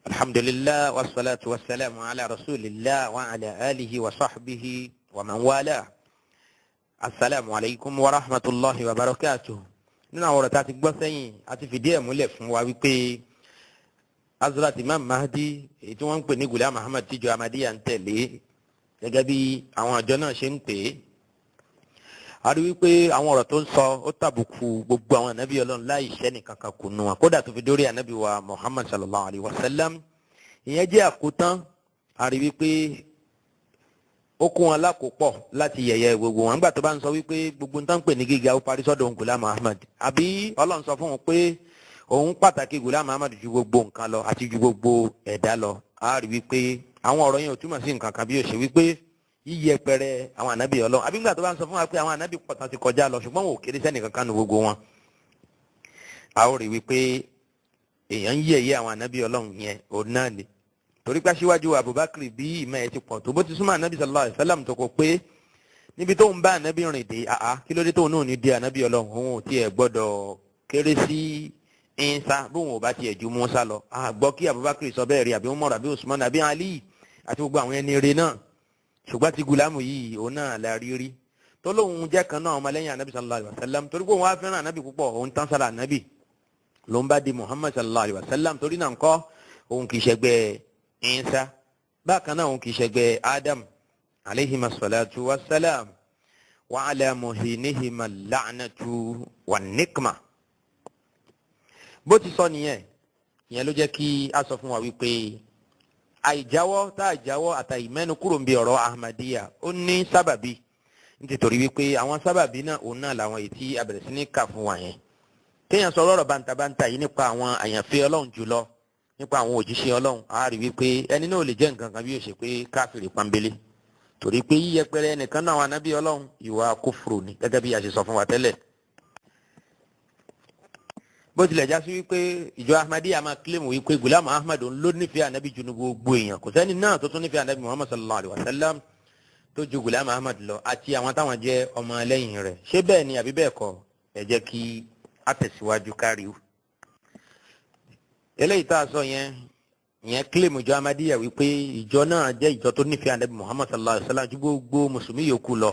Alhamdulillah wassalatu wassalamu ala rasulillah wa ala alihi wa sahbihi wa man wala. Assalamu alaikum wa rahmatullahi wa barakatuh. Nínú àwọn ọ̀rọ̀ tá ti gbọ́ sẹ́yìn àti fìdí ẹ̀ múlẹ̀ fún wa wípé Hazrat Imam Mahdi èyí tí wọ́n ń pè ní Ghulam Ahmad tíjọ Ahmadiyya ń tẹ̀lé gẹ́gẹ́ bí àwọn àjọ náà ṣe ń pè é. A rí wípé àwọn ọ̀rọ̀ tó ń sọ ó tàbùkù gbogbo àwọn ànábì Ọlọ́run láì ṣẹ́ nìkan kan kù nù wọn, kódà tó fi dórí ànábì wa Muhammad sallallahu alayhi wa sallam. Ìyẹn jẹ́ àkótán. A rí wípé ó kún wọn lákòópọ̀ láti yẹ̀yẹ́ gbogbo wọn nígbà tó bá ń sọ wípé gbogbo nǹkan pè ní gíga ó parí sọ́dọ̀ Ghulam Ahmad, àbí Ọlọ́run sọ fún wọn pé òun pàtàkì Ghulam Ahmad ju gbogbo nǹkan lọ àti ju gbogbo ẹ̀dá lọ. A rí wípé àwọn ọ̀rọ̀ yẹn ò túmọ̀ sí nǹkan kan bí ó ṣe wípé yíyẹpẹrẹ àwọn ànábì Ọlọ́run, àbí nígbà tó bá ń sọ fún wa pé àwọn ànábì pọ̀ tán ti kọjá lọ ṣùgbọ́n wọn ò kéré sẹ́nì kankan nu gbogbo wọn. A ó rí wípé èèyàn ń yẹ̀yẹ́ àwọn ànábì Ọlọ́run yẹn òun náà ni, torí pé aṣíwájú Abubakar bí ìmọ̀ ẹ̀ ti pọ̀ tó bó ti súnmọ́ ànábì sallallahu alaihi wasallam tó kọ pé níbi tó ń bá ànábì rìn dé kí ló dé tóun náà ní dé ànábì Ọlọ́run, òun ò tiẹ̀ gbọ́dọ̀ kéré sí Ìsá bóun ò bá tiẹ̀ ju Mùsá lọ. Gbọ́ kí Abubakar sọ bẹ́ẹ̀ rí, àbí Umar, àbí Usman, àbí Ali àti gbogbo àwọn ẹni rere náà. Ṣùgbọ́n ti Gùlámù yìí òun náà la rí rí tó lóun jẹ́ kan náà ọmọlẹ́yìn ànábì sallallahu alaihi wasallam, torí pé òun wá fẹ́ràn ànábì púpọ̀, òun tán sára ànábì ló ń bá di Muhammad sallallahu alaihi wasallam. Torí náà ńkọ́ òun kì í ṣẹgbẹ́ Ìsá, bákan náà òun kì í ṣẹgbẹ́ Adam alayhima salatu wassalam wa ala muhinihima la'natu wa nikma. Bó ti sọ nìyẹn, ìyẹn ló jẹ́ kí a sọ fún wa wípé àìjáwọ́ tá àjáwọ́ àtàìmẹ́nu kúrò ń bí ọ̀rọ̀ Ahmadiyya ó ní sábàbí, nítorí wípé àwọn sábàbí náà òun náà làwọn èyí tí a bẹ̀rẹ̀ sí ní kà fún wa yẹn. Kéèyàn sọ ọ̀rọ̀ bántabántà yìí nípa àwọn àyànfẹ́ Ọlọ́run jùlọ, nípa àwọn òjíṣẹ́ Ọlọ́run, a rí wípé ẹni náà ò lè jẹ́ nǹkan kan bí ó ṣe pé káfíìrì pọ́nbélé, torí pé yíyẹpẹrẹ ẹnìkan náà àwọn ànábì Ọlọ́run ìwà kúfùrù ni, gẹ́gẹ́ bí a ṣe sọ fún wa tẹ́lẹ̀. Bó tilẹ̀ já sí wípé ìjọ Ahmadiyya máa kílèmù wípé Ghulam Ahmad òun ló nífẹ̀ẹ́ ànábì ju gbogbo èèyàn, kò sẹ́ni náà tó tún nífẹ̀ẹ́ ànábì Muhammad sallallahu alaihi wasallam tó ju Ghulam Ahmad lọ àti àwọn táwọn jẹ́ ọmọ lẹ́yìn rẹ̀. Ṣé bẹ́ẹ̀ ni àbí bẹ́ẹ̀ kọ́? Ẹ jẹ́ kí a tẹ̀síwájú káríw. Eléyìí tá a sọ yẹn kílèmù ìjọ Ahmadiyya wípé ìjọ náà jẹ́ ìjọ tó nífẹ̀ẹ́ ànábì Muhammad sallallahu alaihi wasallam ju gbogbo mùsùlùmí yòókù lọ.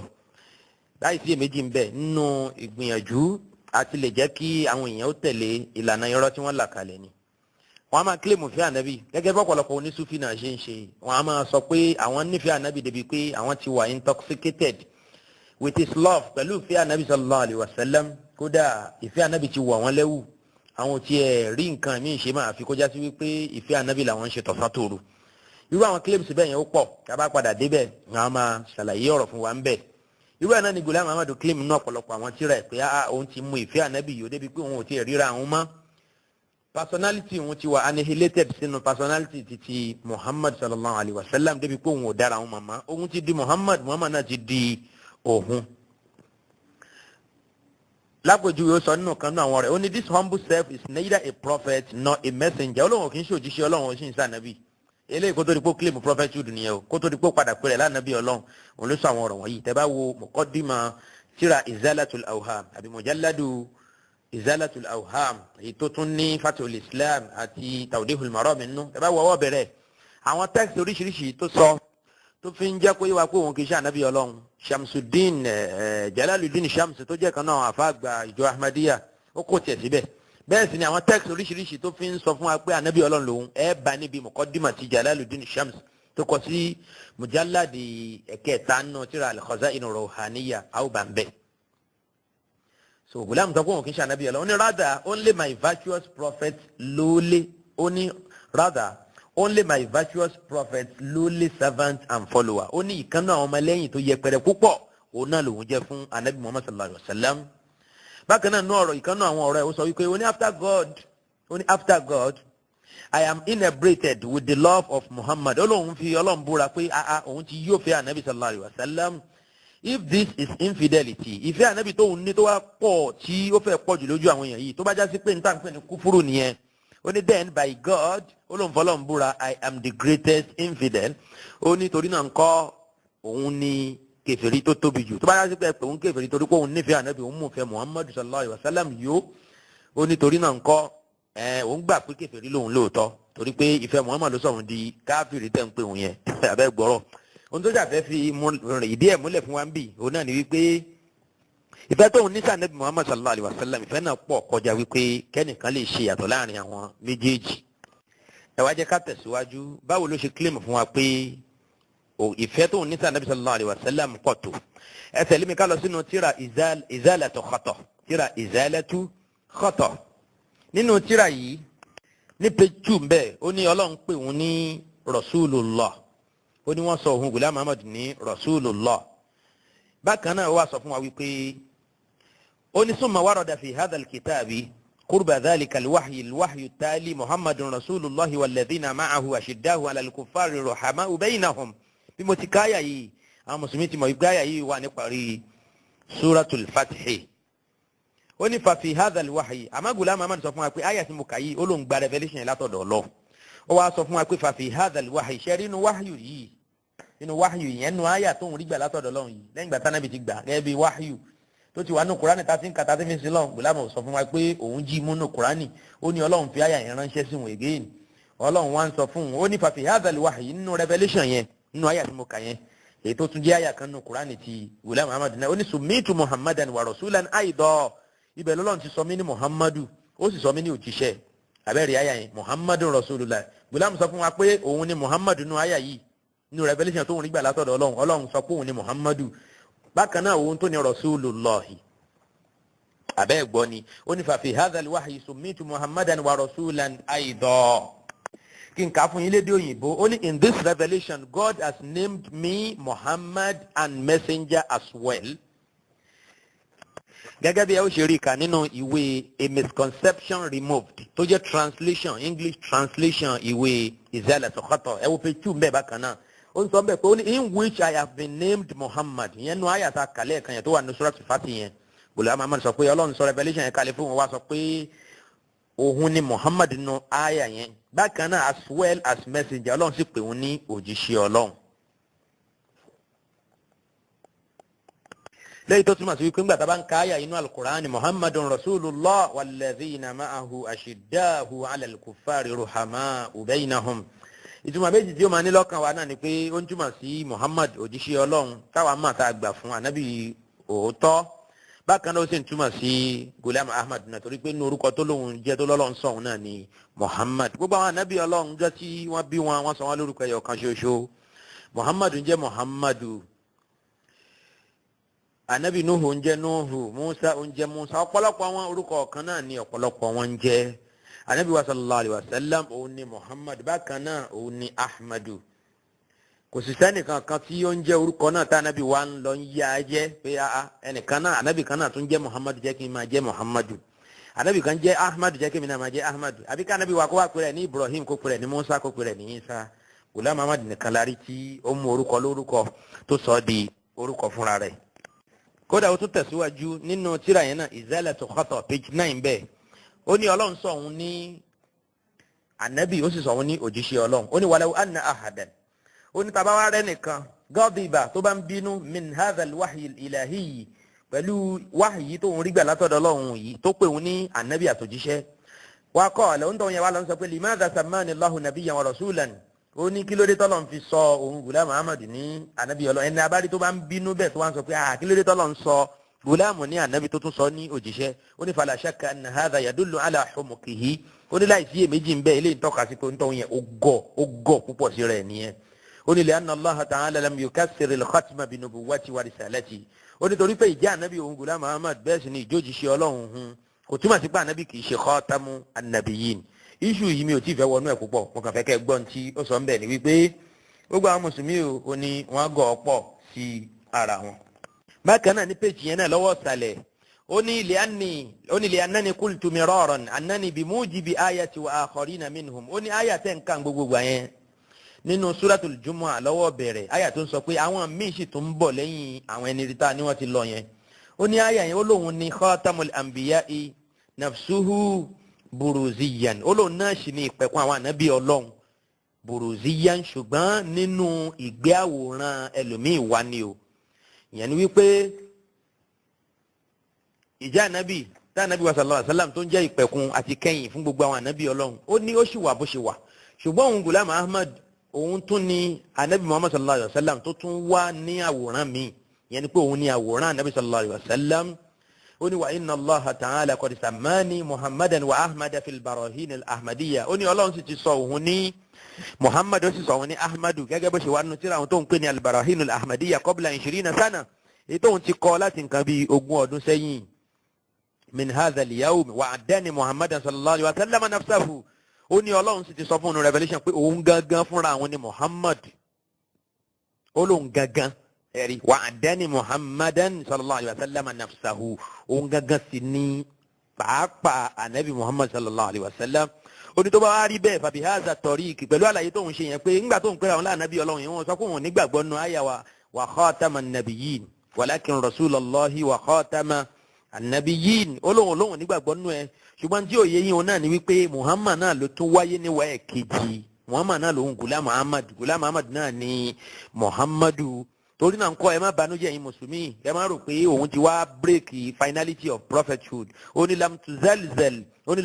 Láì sí èméjì ń bẹ nínú ìgbìyànjú àti lè jẹ́ kí àwọn èèyàn ó tẹ̀lé ìlànà irọ́ tí wọ́n là kalẹ̀ ni. Wọ́n á máa kílèmù fẹ́ ànábì gẹ́gẹ́ bí ọ̀pọ̀lọpọ̀ onísúfì náà ṣe ń ṣe. Wọ́n á máa sọ pé àwọn nífẹ̀ẹ́ ànábì débi pé àwọn ti wà intoxicated with his love, pẹ̀lú ìfẹ́ ànábì sallallahu alaihi wasallam. Kódà ìfẹ́ ànábì ti wọ̀ wọ́n lẹ́wù, àwọn ò tiẹ̀ rí nǹkan míì ṣe máa fi kọjá sí wípé ìfẹ́ ànábì làwọn ń ṣe tọ̀sán tòru. Irú àwọn claims bẹ́ẹ̀ yẹn ó pọ̀, tá a bá padà débẹ̀ wọ́n á máa ṣàlàyé ọ̀rọ̀ fún wa ń bẹ̀. Irú ẹ̀ náà ni Ghulam Ahmad claim náà ọ̀pọ̀lọpọ̀ àwọn tíra ẹ̀ pé òun ti mú ìfẹ́ ànábì yìí ó débi pé òun ò tiẹ̀ ríra àwọn mọ́. Personality òun ti wà annihilated sínú personality titi Muhammad sallallahu alaihi wasallam débi pé òun ò dára àwọn màmá, òun ti di Muhammad náà ti di òun. Lápòjú yóò sọ nínú kan náà àwọn rẹ̀ ó ní this humble self is neither a prophet nor a messenger. Ọlọ́run kì í ṣe òjíṣẹ́ Ọlọ́run, ó sì ń sá ànábì. Eléyìí kó tó di pé claim prophethood nìyẹn o, kó tó di pé padà pé rẹ̀ lánàbí Ọlọ́run, òun ló sọ àwọn ọ̀rọ̀ wọ̀nyí. Tẹ́ bá wo muqaddima tírà Izalatul Awham àbí mujalladu Izalatul Awham èyí tó tún ní Fathul Islam àti Tawdihul Maram nínú, tẹ́ bá wo ọwọ́ bẹ̀rẹ̀ àwọn text oríṣiríṣi tó sọ tó fi ń jẹ́ pé wá pé òun kì í ṣe ànábì Ọlọ́run. Shamsuddin Jalaluddin Shams tó jẹ́ kan náà àfáàgbà ìjọ Ahmadiyya ó kò tiẹ̀ síbẹ̀. Bẹ́ẹ̀ sì ni àwọn text oríṣiríṣi tó fi ń sọ fún wa pé ànábì Ọlọ́run lòun ẹ bá níbi muqaddima ti Jalaluddin Shams tó kọ sí mujalladi ẹ̀kẹta nù tírà al-Khaza'inur Ruhaniyya àwọn bá ń bẹ̀. So Ghulam tó kó òun kì í ṣe ànábì Ọlọ́run ó ní rather only my virtuous prophet lowly, ó ní rather only my virtuous prophet lowly servant and follower. Ó ní ìkànnà àwọn ọmọlẹ́yìn tó yẹpẹrẹ púpọ̀ òun náà lòun jẹ́ fún ànábì Muhammad sallallahu alaihi wasallam. Bákan náà nú ọ̀rọ̀ ìkànnà àwọn ọ̀rọ̀ ẹ̀ ó sọ wípé ó ní after God I am inebriated with the love of Muhammad. Ọlọ́run fi Ọlọ́run búra pé òun ti yóò fẹ́ ànábì sallallahu alayhi wa sallam. If this is infidelity, ìfẹ́ ànábì tóun ní tó wá pọ̀ tí ó fẹ́ pọ̀ jù lójú àwọn èèyàn yìí tó bá já sí pé n tàn pé ní kúfúrú nìyẹn. Ó ní then by God Ọlọ́run fọlọ́run búra I am the greatest infidel. Ó ní torí náà ńkọ́ òun ní kèfèrí tó tóbi jù. Tó bá já sí pé òun kèfèrí torí pé òun nífẹ̀ẹ́ ànábì òun mú fẹ́ Muhammad sallallahu alayhi wa sallam yó. Ó ní torí náà ńkọ́ òun gbà pé kèfèrí lòun lóòótọ́ torí pé ìfẹ́ Muhammad ló sọ̀rọ̀ di káfíìrì tẹ́ ń pè òun yẹn abẹ́ gbọ́rọ̀ ohun tó ṣàfẹ́ fi ìdí ẹ̀ múlẹ̀ fún wa ń bì òun náà ni wípé ìfẹ́ tóun ní sànẹ́bí Muhammad sallallahu alayhi wa sallam ìfẹ́ náà pọ̀ kọjá wípé kẹ́nìkan lè ṣe yàtọ̀ láàrin àwọn méjèèjì. ẹ wá jẹ́ ká tẹ̀síwájú báwo ló ṣe claim fún wa pé ìfẹ́ tóun ní sànẹ́bí sallallahu alayhi wa sallam pọ̀ tó. ẹ tẹ̀lé mi ká lọ sínú tíra izalatu khata tíra izalatu khata. Nínú tírà yìí ní page 2 ńbẹ̀ ó ní Ọlọ́run pè wọ́n ní Rasulullah ó ní wọ́n sọ òun Ghulam Muhammad ní Rasulullah. Bákan náà ó wá sọ fún wa wípé ó ní summa warada fi hadha al-kitabi qurba dhalika al-wahyi at-tali Muhammadun Rasulullah walladhina ma'ahu ashiddahu 'ala al-kuffari ruhama'u baynahum. Bí mo ti káyà yìí àwọn mùsùlùmí ti mọ̀ ìgbáyà yìí wà níparí Suratul Fath. Ó ní fa fi hadha al-wahyi àmọ́ Ghulam Muhammad sọ fún wa pé àyà tí mo kà yìí ó ló ń gba revelation yẹn látọ̀dọ̀ Ọlọ́run. Ó wá sọ fún wa pé fa fi hadha al-wahyi ṣe rí inú wahyu yìí nínú wahyu yẹn nínú àyà tó ń rí gbà látọ̀dọ̀ Ọlọ́run yìí lẹ́yìn ìgbà tánábì ti gbà gẹ́gẹ́ bí wahyu tó ti wà nínú Kùránì tá ti ń kàtà tí fi ń sin lọ́run. Ghulam sọ fún wa pé òun jí mú nínú Kùránì ó ní Ọlọ́run fi àyà yẹn ránṣẹ́ sí wọn again. Ọlọ́run wá ń sọ fún un ó ní fa fi hadha al-wahyi nínú revelation yẹn nínú àyà tí mo kà yẹn èyí tó tún jẹ́ àyà kan nínú Kùránì ti Ghulam Muhammad náà ó ní summitu Muhammadan wa rasulan aidan. Ibẹ̀ lọ́lọ́run ti sọ mí ní Muhammadu ó sì sọ mí ní òjíṣẹ́ abẹ́rẹ́ àyà yẹn Muhammadu Rasulullah. Ghulam sọ fún wa pé òun ni Muhammadu nínú àyà yìí nínú revelation tó ń rí gbà látọ̀dọ̀ Ọlọ́run. Ọlọ́run sọ pé òun ni Muhammadu bákan náà òun tó ní Rasulullah abẹ́ gbọ́ ni ó ní fa fi hadha al-wahyi summitu Muhammadan wa rasulan aidan. Kí n kà fún yín lédè òyìnbó ó ní in this revelation God has named me Muhammad and messenger as well. Gẹ́gẹ́ bí ẹ ó ṣe rí kà nínú ìwé A Misconception Removed tó jẹ́ translation English translation ìwé Izalatu Khata ẹ wo page 2 mbẹ́ bákan náà ó ń sọ bẹ́ẹ̀ pé ó ní in which I have been named Muhammad ìyẹn nu àyàtà kàlẹ́ kan yẹn tó wà ní Suratul Fath yẹn. Ghulam Muhammad sọ pé Ọlọ́run sọ revelation yẹn kalẹ̀ fún wọn wá sọ pé òun ni Muhammad nínú àyà yẹn bákan náà as well as messenger Ọlọ́run sì pè òun ní òjíṣẹ́ Ọlọ́run. lẹ́yìn tó túmọ̀ sí wípé ńgbà tá a bá ń ka àyà inú al-Qur'ani Muhammadun Rasulullah walladhina ma'ahu ashiddahu 'ala al-kuffari ruhama'u baynahum. Ìtumọ̀ méjì tí ó máa ní lọ́kàn wa náà ni pé ó ń túmọ̀ sí Muhammad òjíṣẹ́ Ọlọ́run táwa máa tá a gbà fún ànábì òótọ́. Bákan náà ó sì ń túmọ̀ sí Ghulam Ahmad náà torí pé inú orúkọ tó lóun jẹ́ tó lọ́lọ́run sọ̀hún náà ni Muhammad. Gbogbo àwọn ànábì Ọlọ́run jọ tí wọ́n bí wọn sọ wọn lórúkọ ẹyọ kan ṣoṣo. Muhammad ń jẹ́ Muhammadu. Ànábì Nuhu ń jẹ́ Nuhu, Musa ń jẹ́ Musa, ọ̀pọ̀lọpọ̀ àwọn orúkọ kan náà ni ọ̀pọ̀lọpọ̀ wọn ń jẹ́. Ànábì wa sallallahu alayhi wa sallam òun ni Muhammad bákan náà òun ni Ahmadu. Kò sì sẹ́nìkan kan tí ó ń jẹ́ orúkọ náà tá ànábì wa ń lọ ń yá jẹ́ pé ẹnìkan náà ànábì kan náà tún jẹ́ Muhammad jẹ́ kí n máa jẹ́ Muhammadu. Ànábì kan jẹ́ Ahmadu jẹ́ kí mi náà máa jẹ́ Ahmadu. Àbí ká ànábì wa kó wá pèrè ní Ibrahim kó pèrè ní Musa kó pèrè ní Isa. Ghulam Muhammad nìkan lárí tí ó mú orúkọ lórúkọ tó sọ di orúkọ fúnra rẹ̀. Kódà ó tún tẹ̀síwájú nínú tírà yẹn náà Izalatu Khata page 9 bẹ́ẹ̀ ó ní Ọlọ́run sọ òun ní ànábì ó sì sọ òun ní òjíṣẹ́ Ọlọ́run ó ní walau anna ahadan ó ní tàbá wá rẹ́ nìkan gọ́dìbà tó bá ń bínú min hadha al-wahyi al-ilahi pẹ̀lú wáhìí tó ń rí gbà látọ̀dọ̀ Ọlọ́run yìí tó pè òun ní ànábì àtòjíṣẹ́ wa qala ń tọ́ yẹn wá lọ sọ pé limadha sammani Allahu nabiyyan wa rasulan ó ní kí ló dé tọ́lọ̀ ń fi sọ òun Ghulam Muhammad ní ànábì Ọlọ́run ẹni abárí tó bá ń bínú bẹ́ẹ̀ tó wá ń sọ pé kí ló dé tọ́lọ̀ ń sọ Ghulam ní ànábì tó tún sọ ní òjíṣẹ́ ó ní fala shakka anna hadha yadullu ala humuqihi ó ní láìsí èméjì ń bẹ eléyìí ń tọ́ka sí pé ń tọ́ yẹn ó gọ̀ púpọ̀ sí rẹ̀ nìyẹn ó ní li'anna Allah ta'ala lam yukassir al-khatma bi nubuwwati wa risalati ó ní torí pé ìjẹ́ ànábì òun Ghulam Muhammad bẹ́ẹ̀ sì ni ìjójíṣẹ́ Ọlọ́run kò túmọ̀ sí pé ànábì kì í ṣe khatamu an-nabiyyin iṣu yìí mi ò tí ì fẹ́ wọnú ẹ̀ púpọ̀ mo kàn fẹ́ kẹ́ gbọ́n tí ó sọ ń bẹ̀ ni wípé gbogbo àwọn mùsùlùmí ò ní wọ́n gọ̀ ọ́ pọ̀ sí ara wọn. Bákan náà ní péjì yẹn náà lọ́wọ́ ìsàlẹ̀ ó ní li'annani qultu miraran annani bimujibi ayati wa akharina minhum ó ní àyà tẹ́ ń kàn gbogbo yẹn nínú suratul Jumu'ah lọ́wọ́ bẹ̀rẹ̀ àyà tó ń sọ pé àwọn míì sì tó ń bọ̀ lẹ́yìn àwọn ẹni rita ni wọ́n ti lọ yẹn ó ní àyà yẹn ó lóun ní khatamul anbiya'i nafsuhu buruziyan ó lóun náà sì ní ìpẹ̀kun àwọn ànábì ọlọ́run buruziyan ṣùgbọ́n nínú ìgbé àwòrán ẹlòmíì wá ni o ìyẹn ni wípé ìjà ànábì tá ànábì wa sallallahu alaihi wasallam tó ń jẹ́ ìpẹ̀kun àti kẹ́yìn fún gbogbo àwọn ànábì ọlọ́run ó ní ó sì wà bó ṣe wà ṣùgbọ́n òun Ghulam Ahmad òun tún ní ànábì Muhammad sallallahu alaihi wasallam tó tún wá ní àwòrán míì ìyẹn ni pé òun ní àwòrán ànábì sallallahu alaihi wasallam ó ní wa inna Allaha ta'ala qad sammani Muhammadan wa Ahmada fil barahin al-ahmadiyya ó ní ọlọ́run sì ti sọ òun ní Muhammad ó sì sọ òun ní Ahmadu gẹ́gẹ́ bó ṣe wà nínú tírà àwọn tó ń pè ní al-barahin al-ahmadiyya qabla 20 sana èyí tóun ti kọ láti nǹkan bíi 20 ọdún sẹ́yìn min hadha al-yawm wa addani Muhammadan sallallahu alaihi wasallam nafsahu ó ní ọlọ́run sì ti sọ fún un revelation pé òun gangan fúnra àwọn ni Muhammad ó lóun gangan ẹ̀rí wa addani Muhammadan sallallahu alaihi wasallam nafsahu òun gangan sì ní pàápàá anabi Muhammad sallallahu alaihi wasallam ó ní tó bá wá rí bẹ́ẹ̀ fàbí haza tariq pẹ̀lú àlàyé tóun ṣe yẹn pé ńgbà tóun pẹ́ra àwọn lánàbí ọlọ́run yẹn wọ́n sọ pé wọn nígbàgbọ́ nù àyà wa khataman nabiyyin walakin rasulallahi wa khatama annabiyin olóhùn nígbàgbọ́ nù ẹ ṣùgbọ́n tí òye yín òun náà ni wípé Muhammad náà ló tún wáyé níwá ẹ̀ kejì Muhammad náà lòun Ghulam Ahmad náà ni Muhammadu torí náà ń kọ́ ẹ má banújẹ́ yín mùsùlùmí ẹ má rò pé òun ti wá bírèkì finality of prophethood ó ní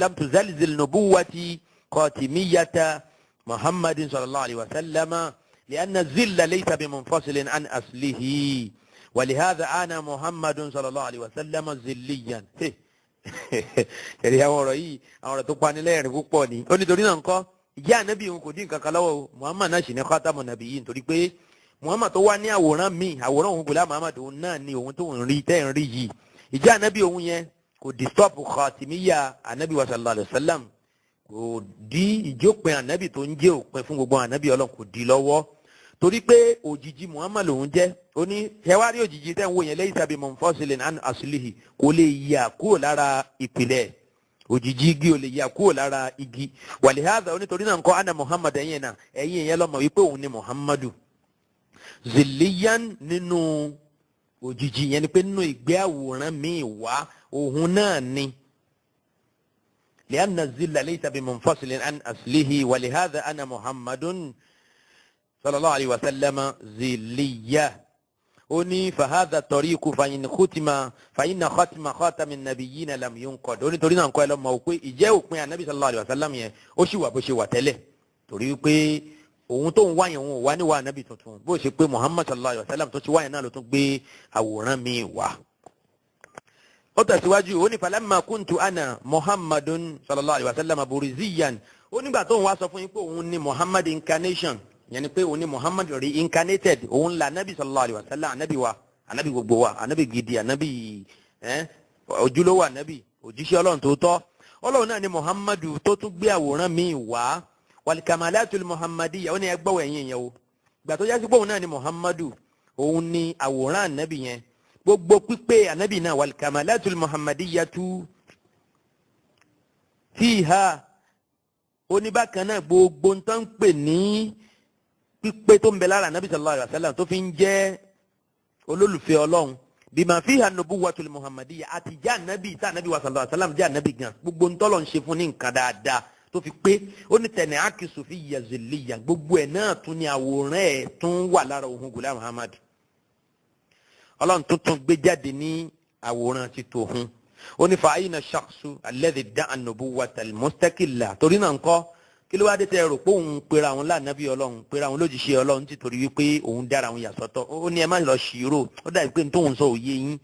lam tuzalzil nubuwati qatimiyata Muhammadin sallallahu alayhi wa sallama li'anna zilla laysa bimunfasilin an aslihi. ولهذا أنا محمد صلى الله عليه وسلم زليا ẹ̀rí àwọn ọ̀rọ̀ yìí àwọn ọ̀rọ̀ tó pani lẹ́rìn púpọ̀ ni ó nítorí náà ńkọ́ ìyá ànábì òun kò dín nǹkan kan lọ́wọ́ Muhammad náà sì ní khatamun nabiyyin nítorí pé Muhammad tó wá ní àwòrán míì àwòrán òun Ghulam Ahmad òun náà ni òun tó ń rí tẹ́ ń rí yìí ìjà ànábì òun yẹn kò disturb khatimiyya ànábì wa sallallahu alayhi wa sallam kò dí ìjópin ànábì tó ń jẹ́ òpin fún gbogbo ànábì Ọlọ́run kò dí lọ́wọ́ torí pé òjìji Muhammad lòun jẹ́ ó ní ṣẹwárí òjìji tẹ́ ń wò yẹn lẹ́yìn sábẹ́ munfasilin an aslihi kò lè yà kúrò lára ìpìlẹ̀ òjìji igi ò lè yà kúrò lára igi wàlíhàzà onítorí náà nǹkan ana Muhammad ẹ̀yìn náà ẹ̀yìn yẹn lọ́mọ wípé òun ni Muhammadu ziliyan nínú òjìji yẹn ni pé nínú ìgbé àwòrán míì wá òun náà ni li'anna zilla laysa bimunfasilin an aslihi wàlíhàzà ana Muhammadun sallallahu alayhi wa sallam ziliya ó ní fahadha tariqu fàyínà khatima khatamin nabiyyin lam yunqad ó ní torí náà nǹkan ẹ lọ́mọ o pé ìjẹ́ òpin ànábì sallallahu alayhi wa sallam yẹn ó sì wà bó ṣe wà tẹ́lẹ̀ torí pé òun tó ń wá yẹn òun ò wá níwá ànábì tuntun bó ṣe pé Muhammad sallallahu alayhi wa sallam tó ti wá yẹn náà ló tún gbé àwòrán mi wá. ó tẹ̀síwájú ó ní falamma kuntu ana Muhammadun sallallahu alayhi wa sallam buriziyan ó nígbà tó ń wá sọ fún yín pé òun ni Muhammad incarnation yẹni pé òun ni Muhammad reincarnated òun la anabi sallallahu alayhi wa sallam anabi gbogbo wa anabi gidi anabi ojúlówó anabi òjíṣẹ́ Ọlọ́run tó tọ́ Ọlọ́run náà ni Muhammadu tó tún gbé àwòrán mi wá walikamalatul Muhammadiyya ó ní ẹgbẹ́ wẹ̀yìn yẹn o gbà tó yásí pé òun náà ni Muhammadu òun ni àwòrán anabi yẹn gbogbo pípé anabi náà walikamalatul Muhammadiyya tu fiha oníbàkan náà gbogbo ń tán pè ní pípé tó ń bẹ lára anabi sallallahu alayhi wa sallam tó fi ń jẹ́ olólùfẹ́ Ọlọ́run bima fiha nubuwatul Muhammadiyya àti jẹ́ anabi tá anabi wa sallallahu alayhi wa sallam jẹ́ anabi gan gbogbo ń tọ́lọ̀ ń ṣe fún ní nǹkan dáadáa tó fi pé ó ní tẹ̀lé akisu fi yaziliya gbogbo ẹ̀ náà tún ní àwòrán ẹ̀ tún wà lára òun Ghulam Ahmad Ọlọ́run tuntun gbé jáde ní àwòrán ti tó hun ó ní fa ayna shakhsu alladhi da'a nubuwatal mustaqilla torí náà ńkọ́ kí ló wá dé tẹ́ rò pé òun pera àwọn lánàbí Ọlọ́run pera àwọn lójíṣẹ́ Ọlọ́run títorí wípé òun dára àwọn yàsọ́tọ̀ ó ní ẹ má lọ ṣírò ó dàbí pé tóun sọ òye yín